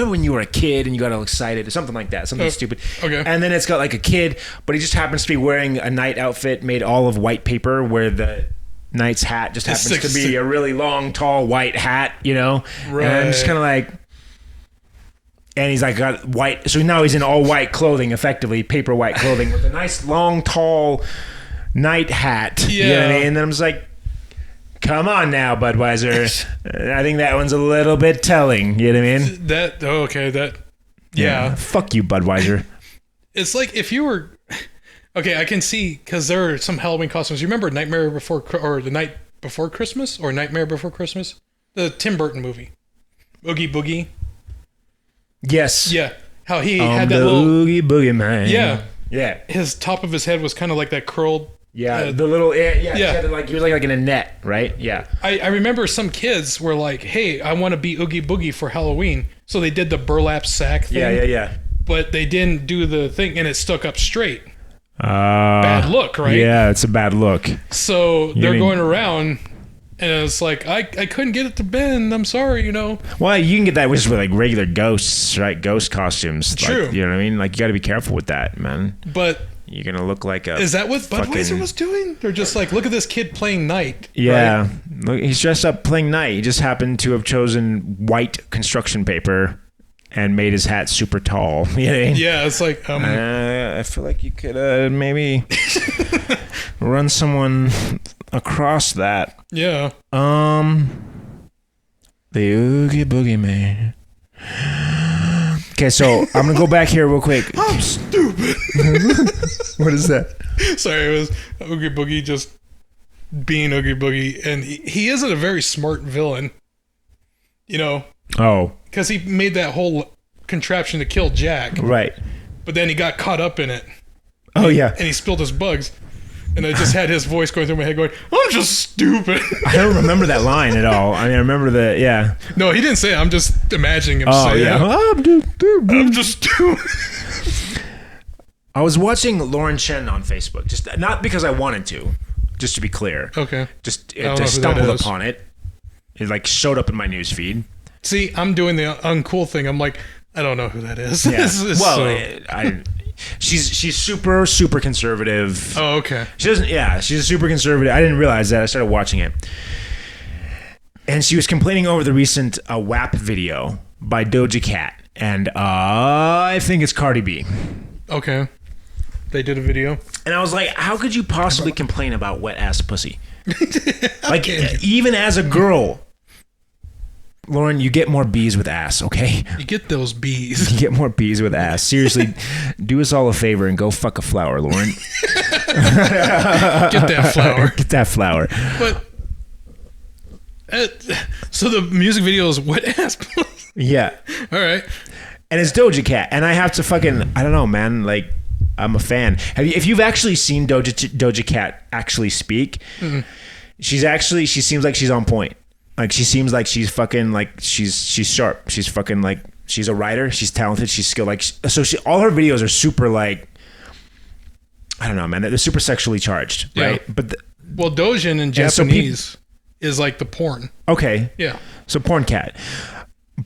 when you were a kid and you got all excited or something like that. Something stupid. Okay. And then it's got like a kid, but he just happens to be wearing a knight outfit made all of white paper where the knight's hat just happens to be a really long, tall white hat, you know? Right. And I'm just kind of like... And he's like got white... So now he's in all white clothing, effectively, paper white clothing with a nice, long, tall... night hat. Yeah. You know what I mean? And then I'm just like, come on now, Budweiser. I think that one's a little bit telling. You know what I mean? Yeah. Fuck you, Budweiser. It's like if you were... Okay, I can see, because there are some Halloween costumes. You remember The Night Before Christmas? Or Nightmare Before Christmas? The Tim Burton movie. Oogie Boogie. Yes. Yeah. How he had that little... Oogie Boogie Man. Yeah. Yeah. His top of his head was kind of like that curled... Yeah, the little... Yeah. He was like in a net, right? Yeah. I remember some kids were like, hey, I want to be Oogie Boogie for Halloween. So they did the burlap sack thing. Yeah. But they didn't do the thing, and it stuck up straight. Bad look, right? Yeah, it's a bad look. So they're going around, and it's like, I couldn't get it to bend. I'm sorry, you know. Well, you can get that with like regular ghosts, right? Ghost costumes. True. Like, you know what I mean? Like, you got to be careful with that, man. But You're gonna look like a. Is that what Budweiser was doing? They're just like, look at this kid playing Knight. Yeah, right? Look, he's dressed up playing Knight. He just happened to have chosen white construction paper and made his hat super tall. You know what I mean? Yeah, it's like. I feel like you could maybe run someone across that. Yeah. The Oogie Boogie Man. Okay, so I'm gonna go back here real quick. I'm stupid. What is that? Sorry, it was Oogie Boogie just being Oogie Boogie, and he isn't a very smart villain. You know. Oh. Because he made that whole contraption to kill Jack. Right. But then he got caught up in it. Oh yeah. And he spilled his bugs. And I just had his voice going through my head going, I'm just stupid. I don't remember that line at all. I mean, I remember the, yeah. No, he didn't say it. I'm just imagining him saying yeah. it. I'm just stupid. I was watching Lauren Chen on Facebook. Just not because I wanted to, just to be clear. Okay. Just I stumbled upon it. It like showed up in my news feed. See, I'm doing the uncool thing. I'm like, I don't know who that is. Yeah. She's super conservative. Oh, okay. She's super conservative. I didn't realize that. I started watching it. And she was complaining over the recent WAP video by Doja Cat. And I think it's Cardi B. Okay. They did a video. And I was like, how could you possibly complain about wet ass pussy? Like, even as a girl, Lauren, you get more B's with ass, okay? You get those B's. You get more B's with ass. Seriously, do us all a favor and go fuck a flower, Lauren. Get that flower. Get that flower. But so the music video is wet ass. Yeah. All right. And it's Doja Cat, and I have to fucking, I don't know, man. Like, I'm a fan. If you've actually seen Doja Cat actually speak, she seems like she's on point. Like, she seems like she's fucking, like, she's sharp. She's fucking, like, she's a writer. She's talented. She's skilled. Like, so all her videos are super, like, I don't know, man. They're super sexually charged, right? Yeah. But well, Dojin in Japanese is like the porn. Okay. Yeah. So porn cat.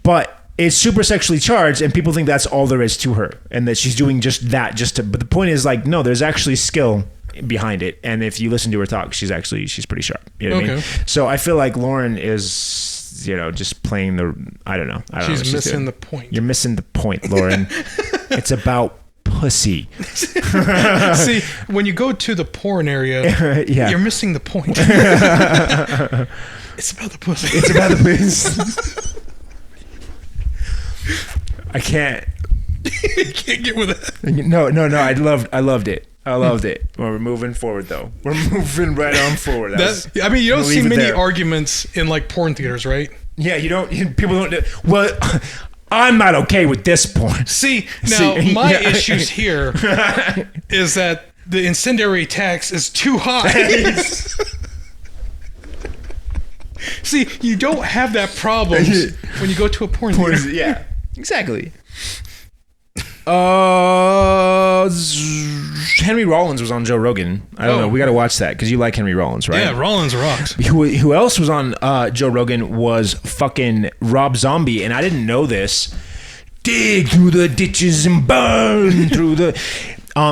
But it's super sexually charged, and people think that's all there is to her, and that she's doing just that but the point is, like, no, there's actually skill behind it, and if you listen to her talk, she's pretty sharp. You know what I mean? So I feel like Lauren is, you know, just playing I don't know. She's missing the point. You're missing the point, Lauren. It's about pussy. See, when you go to the porn area, you're missing the point. It's about the pussy. It's about the pussy. I can't. You can't get with that. No. I loved it. I loved it. Well, we're moving forward, though. We're moving right on forward. I mean, you don't see many arguments in, like, porn theaters, right? Yeah, you don't. People don't. Well, I'm not okay with this porn. See, now, my issues here is that the incendiary tax is too high. See, you don't have that problem when you go to a porn theater. Yeah, exactly. Henry Rollins was on Joe Rogan. I don't know. We got to watch that because you like Henry Rollins, right? Yeah, Rollins rocks. Who else was on Joe Rogan was fucking Rob Zombie, and I didn't know this. Dig through the ditches and burn through the...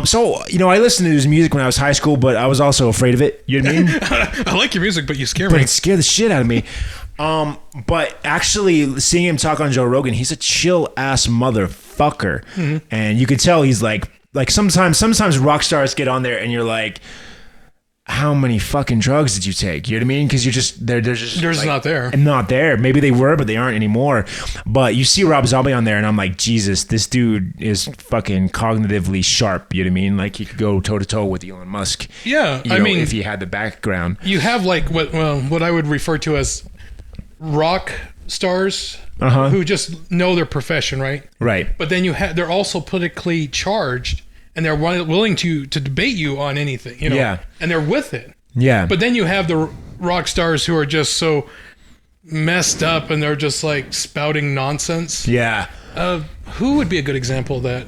So, you know, I listened to his music when I was high school, but I was also afraid of it. You know what I mean? I like your music, but you scare me. But it scared the shit out of me. But actually, seeing him talk on Joe Rogan, he's a chill ass motherfucker, and you could tell he's like sometimes rock stars get on there, and you're like, how many fucking drugs did you take? You know what I mean? Because you're just they're just like, not there. And not there. Maybe they were, but they aren't anymore. But you see Rob Zombie on there, and I'm like, Jesus, this dude is fucking cognitively sharp. You know what I mean? Like, he could go toe to toe with Elon Musk. Yeah, I mean, if he had the background. You have like what I would refer to as rock stars who just know their profession, right? Right. But then they're also politically charged, and they're willing to debate you on anything, you know? Yeah. And they're with it. Yeah. But then you have the rock stars who are just so messed up, and they're just like spouting nonsense. Yeah. Who would be a good example of that?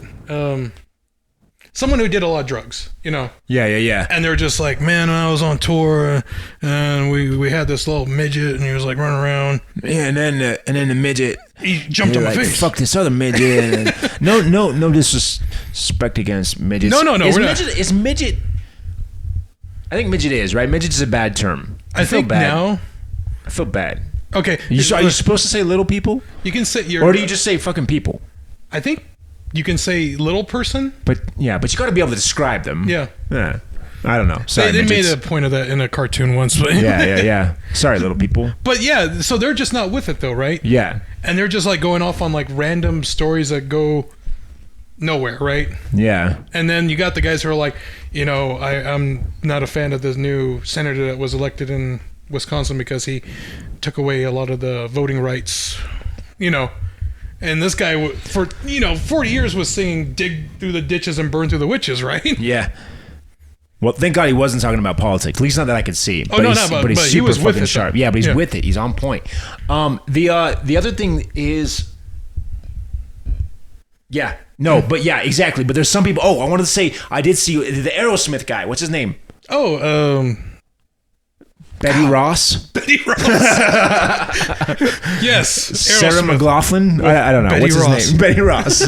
someone who did a lot of drugs, you know. Yeah. And they're just like, man, I was on tour and we had this little midget and he was like running around. Yeah, and then the midget, he jumped on my face. Fuck this other midget. And no disrespect against midgets. No. Is midget? I think midget is right. Midget is a bad term. I feel bad. Okay. Are you supposed to say little people? You can say or do you just say fucking people? I think you can say little person. But you got to be able to describe them. Yeah. I don't know. Sorry, they made a point of that in a cartoon once. But yeah. Sorry, little people. But yeah, so they're just not with it though, right? Yeah. And they're just like going off on like random stories that go nowhere, right? Yeah. And then you got the guys who are like, you know, I'm not a fan of this new senator that was elected in Wisconsin because he took away a lot of the voting rights, you know. And this guy, for 40 years was singing "Dig through the ditches and burn through the witches," right? Yeah. Well, thank God he wasn't talking about politics. At least not that I could see. But he was with it. Sharp. Yeah, but he's with it. He's on point. The other thing is, but yeah, exactly. But there's some people. Oh, I wanted to say I did see the Aerosmith guy. What's his name? Betty Ross. Betty Ross. Yes. Sarah McLaughlin. I don't know. Betty What's Ross. his name? Betty Ross.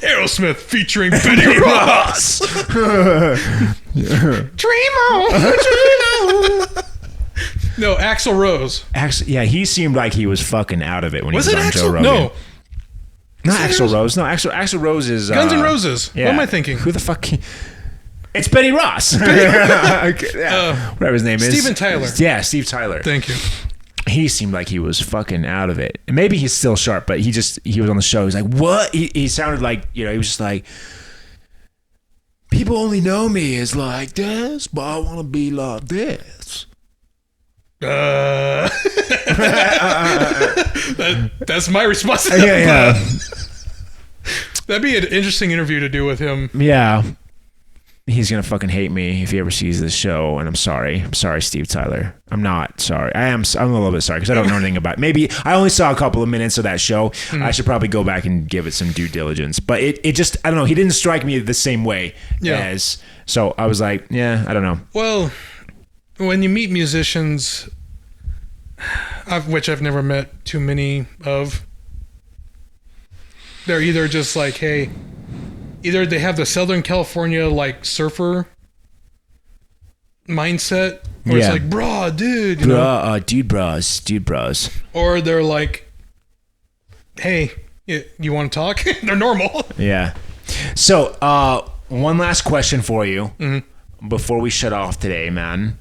Aerosmith featuring Betty Ross. Dreamo. No, Axl Rose. Yeah, he seemed like he was fucking out of it when Was he it was on Axl? Joe Rogan. No. Not Axl Rose. No, Axl Rose is Guns N' Roses. Yeah. What am I thinking? Who the fuck? It's Betty Ross. Whatever his name is. Steven Tyler. Yeah, Steve Tyler. Thank you. He seemed like he was fucking out of it. And maybe he's still sharp, but he was on the show. He's like, what? He sounded like, he was just like, people only know me as like this, but I want to be like this. That's my response. Yeah. That'd be an interesting interview to do with him. Yeah. He's going to fucking hate me if he ever sees this show, and I'm sorry. I'm sorry, Steve Tyler. I'm not sorry. I'm a little bit sorry because I don't know anything about it. Maybe I only saw a couple of minutes of that show. Mm-hmm. I should probably go back and give it some due diligence. But it just, I don't know. He didn't strike me the same way as, so I was like, yeah, I don't know. Well, when you meet musicians, which I've never met too many of, they're either just like, hey, either they have the Southern California like surfer mindset, where it's like, bruh, dude, dude bros, or they're like, hey, you want to talk? They're normal. Yeah. So, one last question for you before we shut off today, man.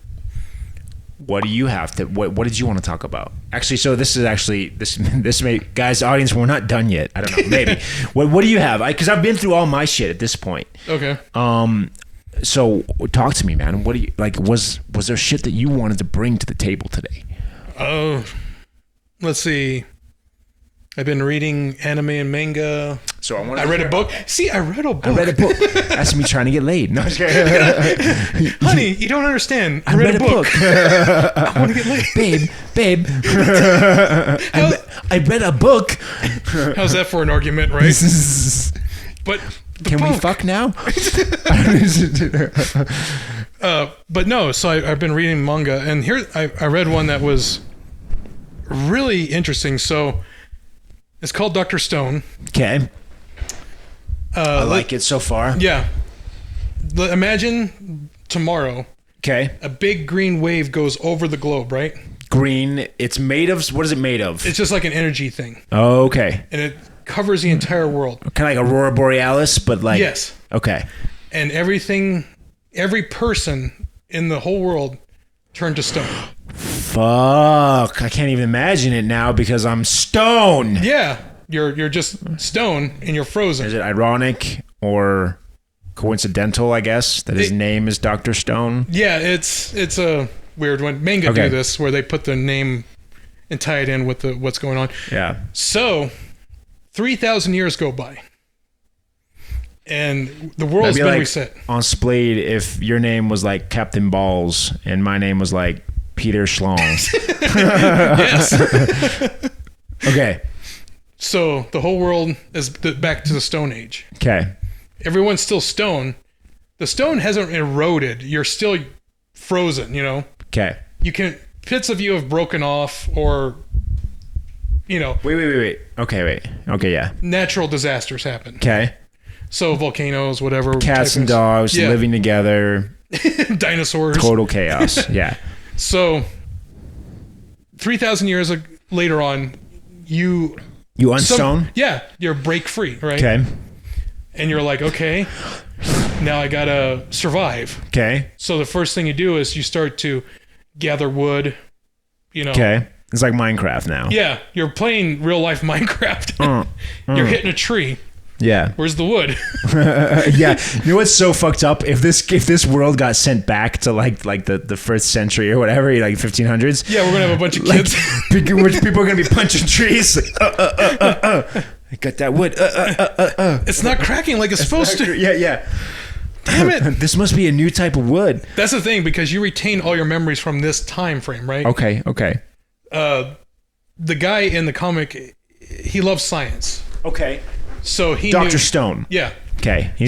What do you have to? What did you want to talk about? Actually, so this may, guys, audience, we're not done yet. I don't know, maybe. What do you have? Because I've been through all my shit at this point. Okay. So talk to me, man. What do you like? Was there shit that you wanted to bring to the table today? Let's see. I've been reading anime and manga. So I read a book. See, I read a book. That's me trying to get laid. No, honey, you don't understand. I read a book. I want to get laid. Babe. I read a book. How's that for an argument, right? But can we fuck now? But no. So I've been reading manga, and here I read one that was really interesting. So it's called Dr. Stone. Okay. I like it so far. Yeah. Imagine tomorrow. Okay. A big green wave goes over the globe, right? Green. It's made of. What is it made of? It's just like an energy thing. Oh, okay. And it covers the entire world. Kind of like Aurora Borealis, but like. Yes. Okay. And every person in the whole world turned to stone. Fuck. I can't even imagine it now because I'm stone. Yeah. You're just stone and you're frozen. Is it ironic or coincidental, I guess, that his name is Dr. Stone? Yeah, it's a weird one. Manga do this where they put the name and tie it in with what's going on. Yeah. So 3,000 years go by. And the world's been reset. On Splayed, if your name was like Captain Balls and my name was like Peter Schlong. Yes. Okay. So the whole world is back to the Stone Age. Okay. everyone's still stone. The stone hasn't eroded. You're still frozen, you know? Okay. Bits of you have broken off or, you know. Wait. Okay, yeah. Natural disasters happen. Okay. So volcanoes, whatever. Cats and dogs living together. Dinosaurs. Total chaos. Yeah. So 3,000 years later on, you unstone? Yeah, you're break free, right? Okay. And you're like, okay, now I gotta survive. Okay. So the first thing you do is you start to gather wood, you know. Okay. It's like Minecraft now. Yeah, you're playing real life Minecraft. You're hitting a tree. Yeah. Where's the wood? Yeah. You know what's so fucked up? If this world got sent back to like the first century or whatever, like 1500s. Yeah, we're gonna have a bunch of kids. People are gonna be punching trees. I got that wood. It's not cracking like it's supposed to. Yeah. Damn it. This must be a new type of wood. That's the thing, because you retain all your memories from this time frame, right? Okay. The guy in the comic, he loves science. Okay. So he Dr. knew, Stone. Yeah. Okay. He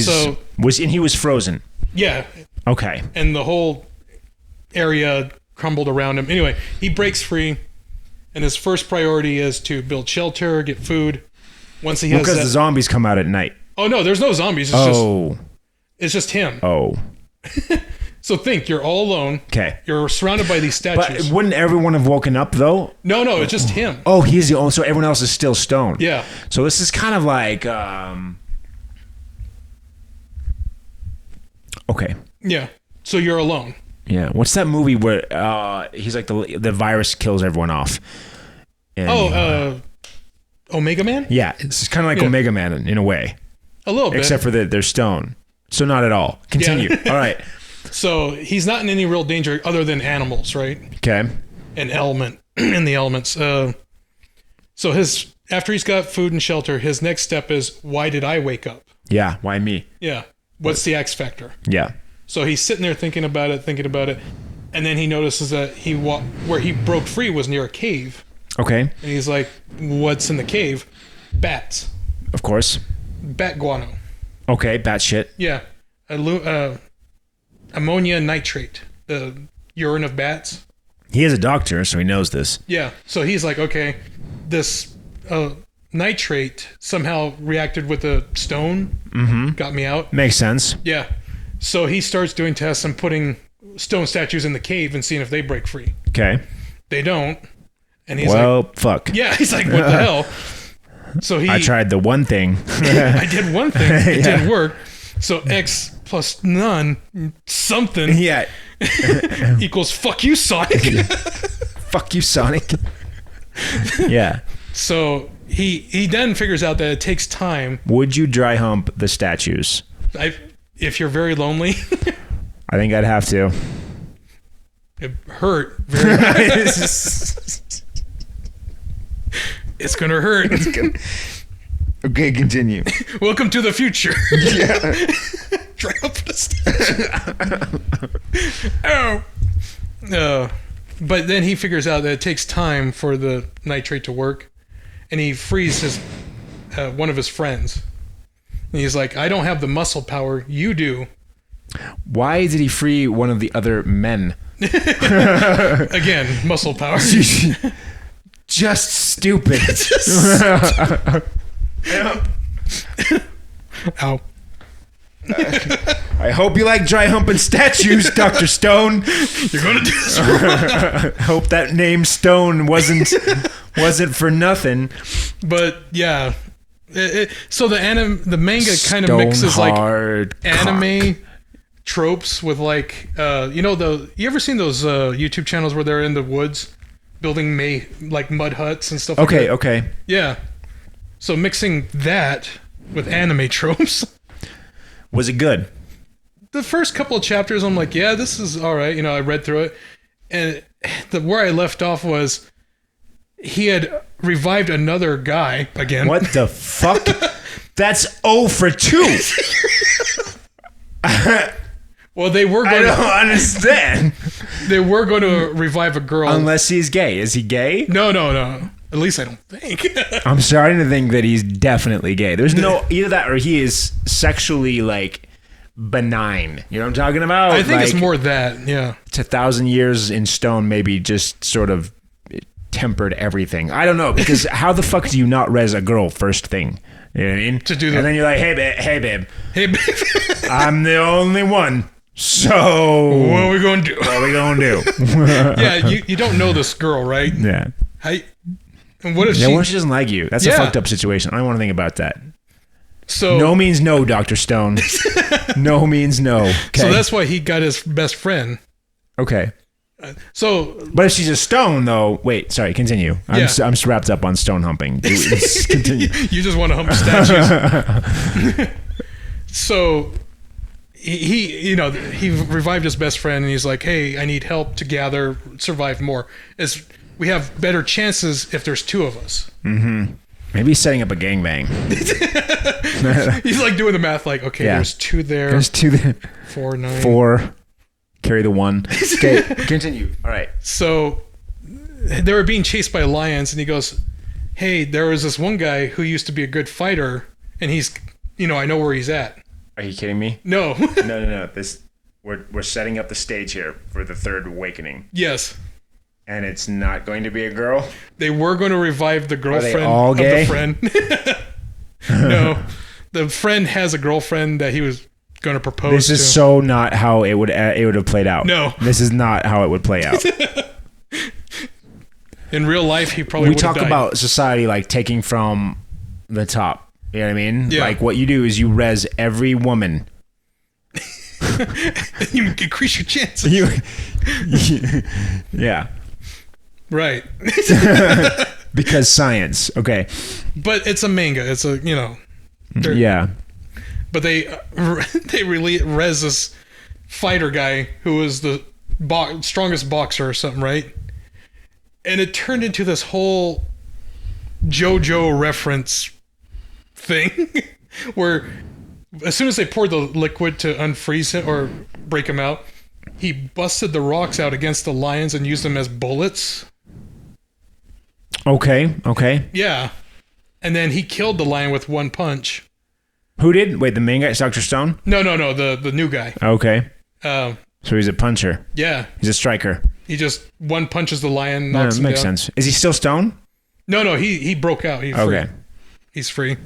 was frozen. Yeah. Okay. And the whole area crumbled around him. Anyway, he breaks free, and his first priority is to build shelter, get food. Once he has because the zombies come out at night. Oh no, there's no zombies. It's just him. Oh. So think, you're all alone. Okay. You're surrounded by these statues. But wouldn't everyone have woken up though? No, it's just him. Oh, he's the only. So everyone else is still stone. Yeah. So this is kind of like. Okay. Yeah. So you're alone. Yeah. What's that movie where he's like the virus kills everyone off? And, Omega Man? Yeah, it's kind of like Omega Man in a way. A little bit. Except for they're stone. So not at all. Continue. Yeah. All right. So he's not in any real danger other than animals, right? Okay. An element in the elements. So after he's got food and shelter, his next step is, why did I wake up? Yeah. Why me? Yeah. What's the X factor? Yeah. So he's sitting there thinking about it, and then he notices that where he broke free was near a cave. Okay. And he's like, what's in the cave? Bats. Of course. Bat guano. Okay, bat shit. Yeah. Ammonia nitrate. The urine of bats. He is a doctor, so he knows this. Yeah. So he's like, okay, this nitrate somehow reacted with the stone. Mm-hmm. Got me out. Makes sense. Yeah. So he starts doing tests and putting stone statues in the cave and seeing if they break free. Okay. They don't. And he's fuck. Yeah, he's like, what the hell? So I tried the one thing. I did one thing. It didn't work. So X plus none something Yeah. equals fuck you, Sonic. Fuck you, Sonic. Yeah. So he then figures out that it takes time. Would you dry hump the statues? If you're very lonely. I think I'd have to. It hurt very bad. It's gonna hurt. Okay, continue. Welcome to the future. Yeah. Dry up the statue. Oh. But then he figures out that it takes time for the nitrate to work, and he frees his one of his friends. And he's like, I don't have the muscle power, you do. Why did he free one of the other men? Again, muscle power. Just stupid. Ow. I hope you like dry humping statues, Dr. Stone. You're gonna do this. Hope that name Stone wasn't for nothing. But yeah. So the manga kind of mixes like anime tropes with like you ever seen those YouTube channels where they're in the woods building like mud huts and stuff like that? Okay. Yeah. So mixing that with anime tropes. Was it good? The first couple of chapters I'm like, yeah, this is all right. I read through it, and where I left off was he had revived another guy again. What the fuck? That's 0 for 2. Well, they were going I don't understand. They were going to revive a girl. Unless he's gay. Is he gay? No. At least I don't think. I'm starting to think that he's definitely gay. There's no either that or he is sexually like benign. You know what I'm talking about? I think like, it's more that, yeah. It's 1,000 years in stone, maybe just sort of tempered everything. I don't know, because how the fuck do you not res a girl first thing? You know what I mean? To do that. And then you're like, hey babe, Hey, babe. I'm the only one. So What are we going to do? what are we gonna do? Yeah, you don't know this girl, right? Yeah. And what if Yeah, she... what if she doesn't like you? That's a Yeah. fucked up situation. I don't want to think about that. So, No means no, Dr. Stone. No means no. Okay. so that's why he got his best friend. okay. So, But if she's a stone, though, wait, sorry, continue. I'm Yeah. I'm just wrapped up on stone humping. Continue. you just want to hump statues. So, he revived his best friend, and he's like, hey, I need help to gather, survive more. We have better chances if there's two of us. Maybe he's setting up a gangbang. He's like doing the math, like, okay, Yeah. there's two there. There's two there. 4, 9. 4. Carry the 1. Okay, continue. All right. So they were being chased by lions, and he goes, hey, there was this one guy who used to be a good fighter, and he's, I know where he's at. Are you kidding me? No. No. We're setting up the stage here for the third awakening. Yes. And it's not going to be a girl? They were going to revive the girlfriend all of gay? the friend. No. The friend has a girlfriend that he was going to propose This to. is so not how it would have played out. No. This is not how it would play out. In real life, he probably We would have talk died. about society like taking from the top. You know what I mean? Yeah. Like what you do is you res every woman. You increase your chances. Yeah. Right. Because science. Okay. But it's a manga. It's a, they're- Yeah. But they really res this fighter guy who was the strongest boxer or something, right? And it turned into this whole JoJo reference thing where as soon as they poured the liquid to unfreeze him or break him out, he busted the rocks out against the lions and used them as bullets. Okay. Yeah. And then he killed the lion with one punch. Who did? Wait, the main guy is Dr. Stone? No, the new guy. Okay. Um, So he's a puncher. yeah. He's a striker. He just one punches the lion, No, knocks that him makes down. sense. Is he still Stone? No, he broke out. He's Okay. free. He's free.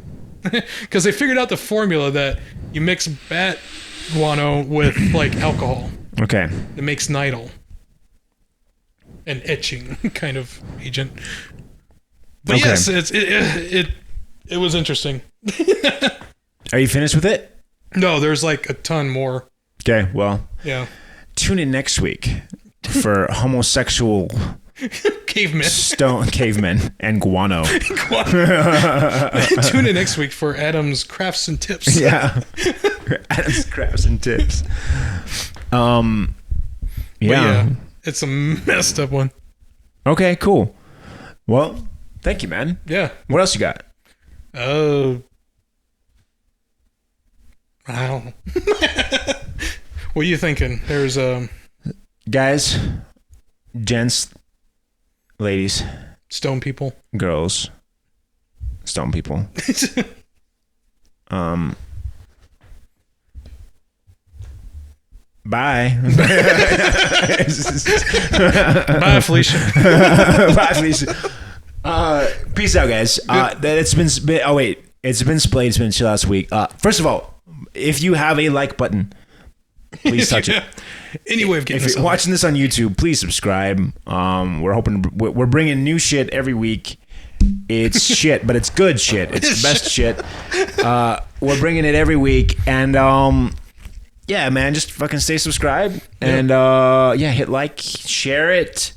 Because they figured out the formula that you mix bat guano with like alcohol. Okay. It makes nidal. An etching kind of agent. But Okay. yes, it was interesting. Are you finished with it? No, there's like a ton more. Okay, well, Yeah. tune in next week for homosexual Cavemen. stone cavemen and guano. Tune in next week for Adam's crafts and tips. Yeah. Adam's crafts and tips. But Yeah. it's a messed up one. Okay, cool. Well, thank you, man. Yeah. What else you got? I don't know. What are you thinking? There's Guys, gents, ladies, stone people. girls, stone people. Bye. Bye, Felicia. Bye, Felicia. Peace out, guys. It's been Splayed. It's been chill last week. First of all, if you have a like button, please touch it. Any way of getting If this you're watching this on YouTube, please subscribe. We're bringing new shit every week. It's shit, but it's good shit. It's the best shit. We're bringing it every week, and yeah, man, just fucking stay subscribed, and hit like, share it.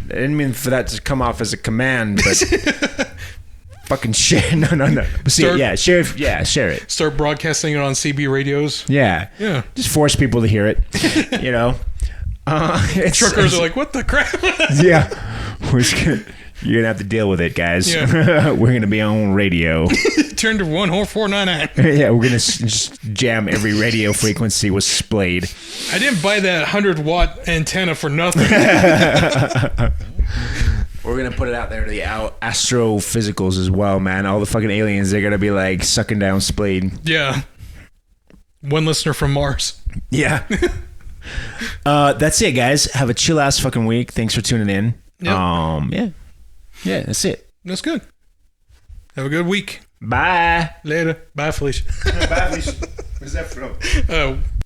I didn't mean for that to come off as a command, but fucking share. No. Share it. Start broadcasting it on CB radios. Yeah. Just force people to hear it. You know. Truckers are like, what the crap? Yeah. You're gonna have to deal with it, guys. Yeah. We're gonna be on radio. Turn to 10499. Yeah, we're gonna just jam every radio frequency with Splayed. I didn't buy that 100-watt antenna for nothing. We're gonna put it out there to the astrophysicals as well, man. All the fucking aliens, they're gonna be like sucking down Splayed. Yeah. One listener from Mars. Yeah. That's it, guys. Have a chill ass fucking week. Thanks for tuning in. Yep. Yeah, that's it. That's good. Have a good week. Bye. Later. Bye, Felicia. Bye, Felicia. Where's that from?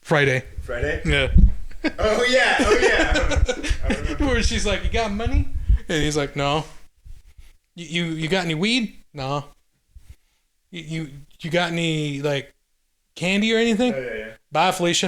Friday. Friday? Yeah. Oh yeah. Where she's like, "You got money?" And he's like, "No." You got any weed? No. You got any like candy or anything? Yeah. Bye, Felicia.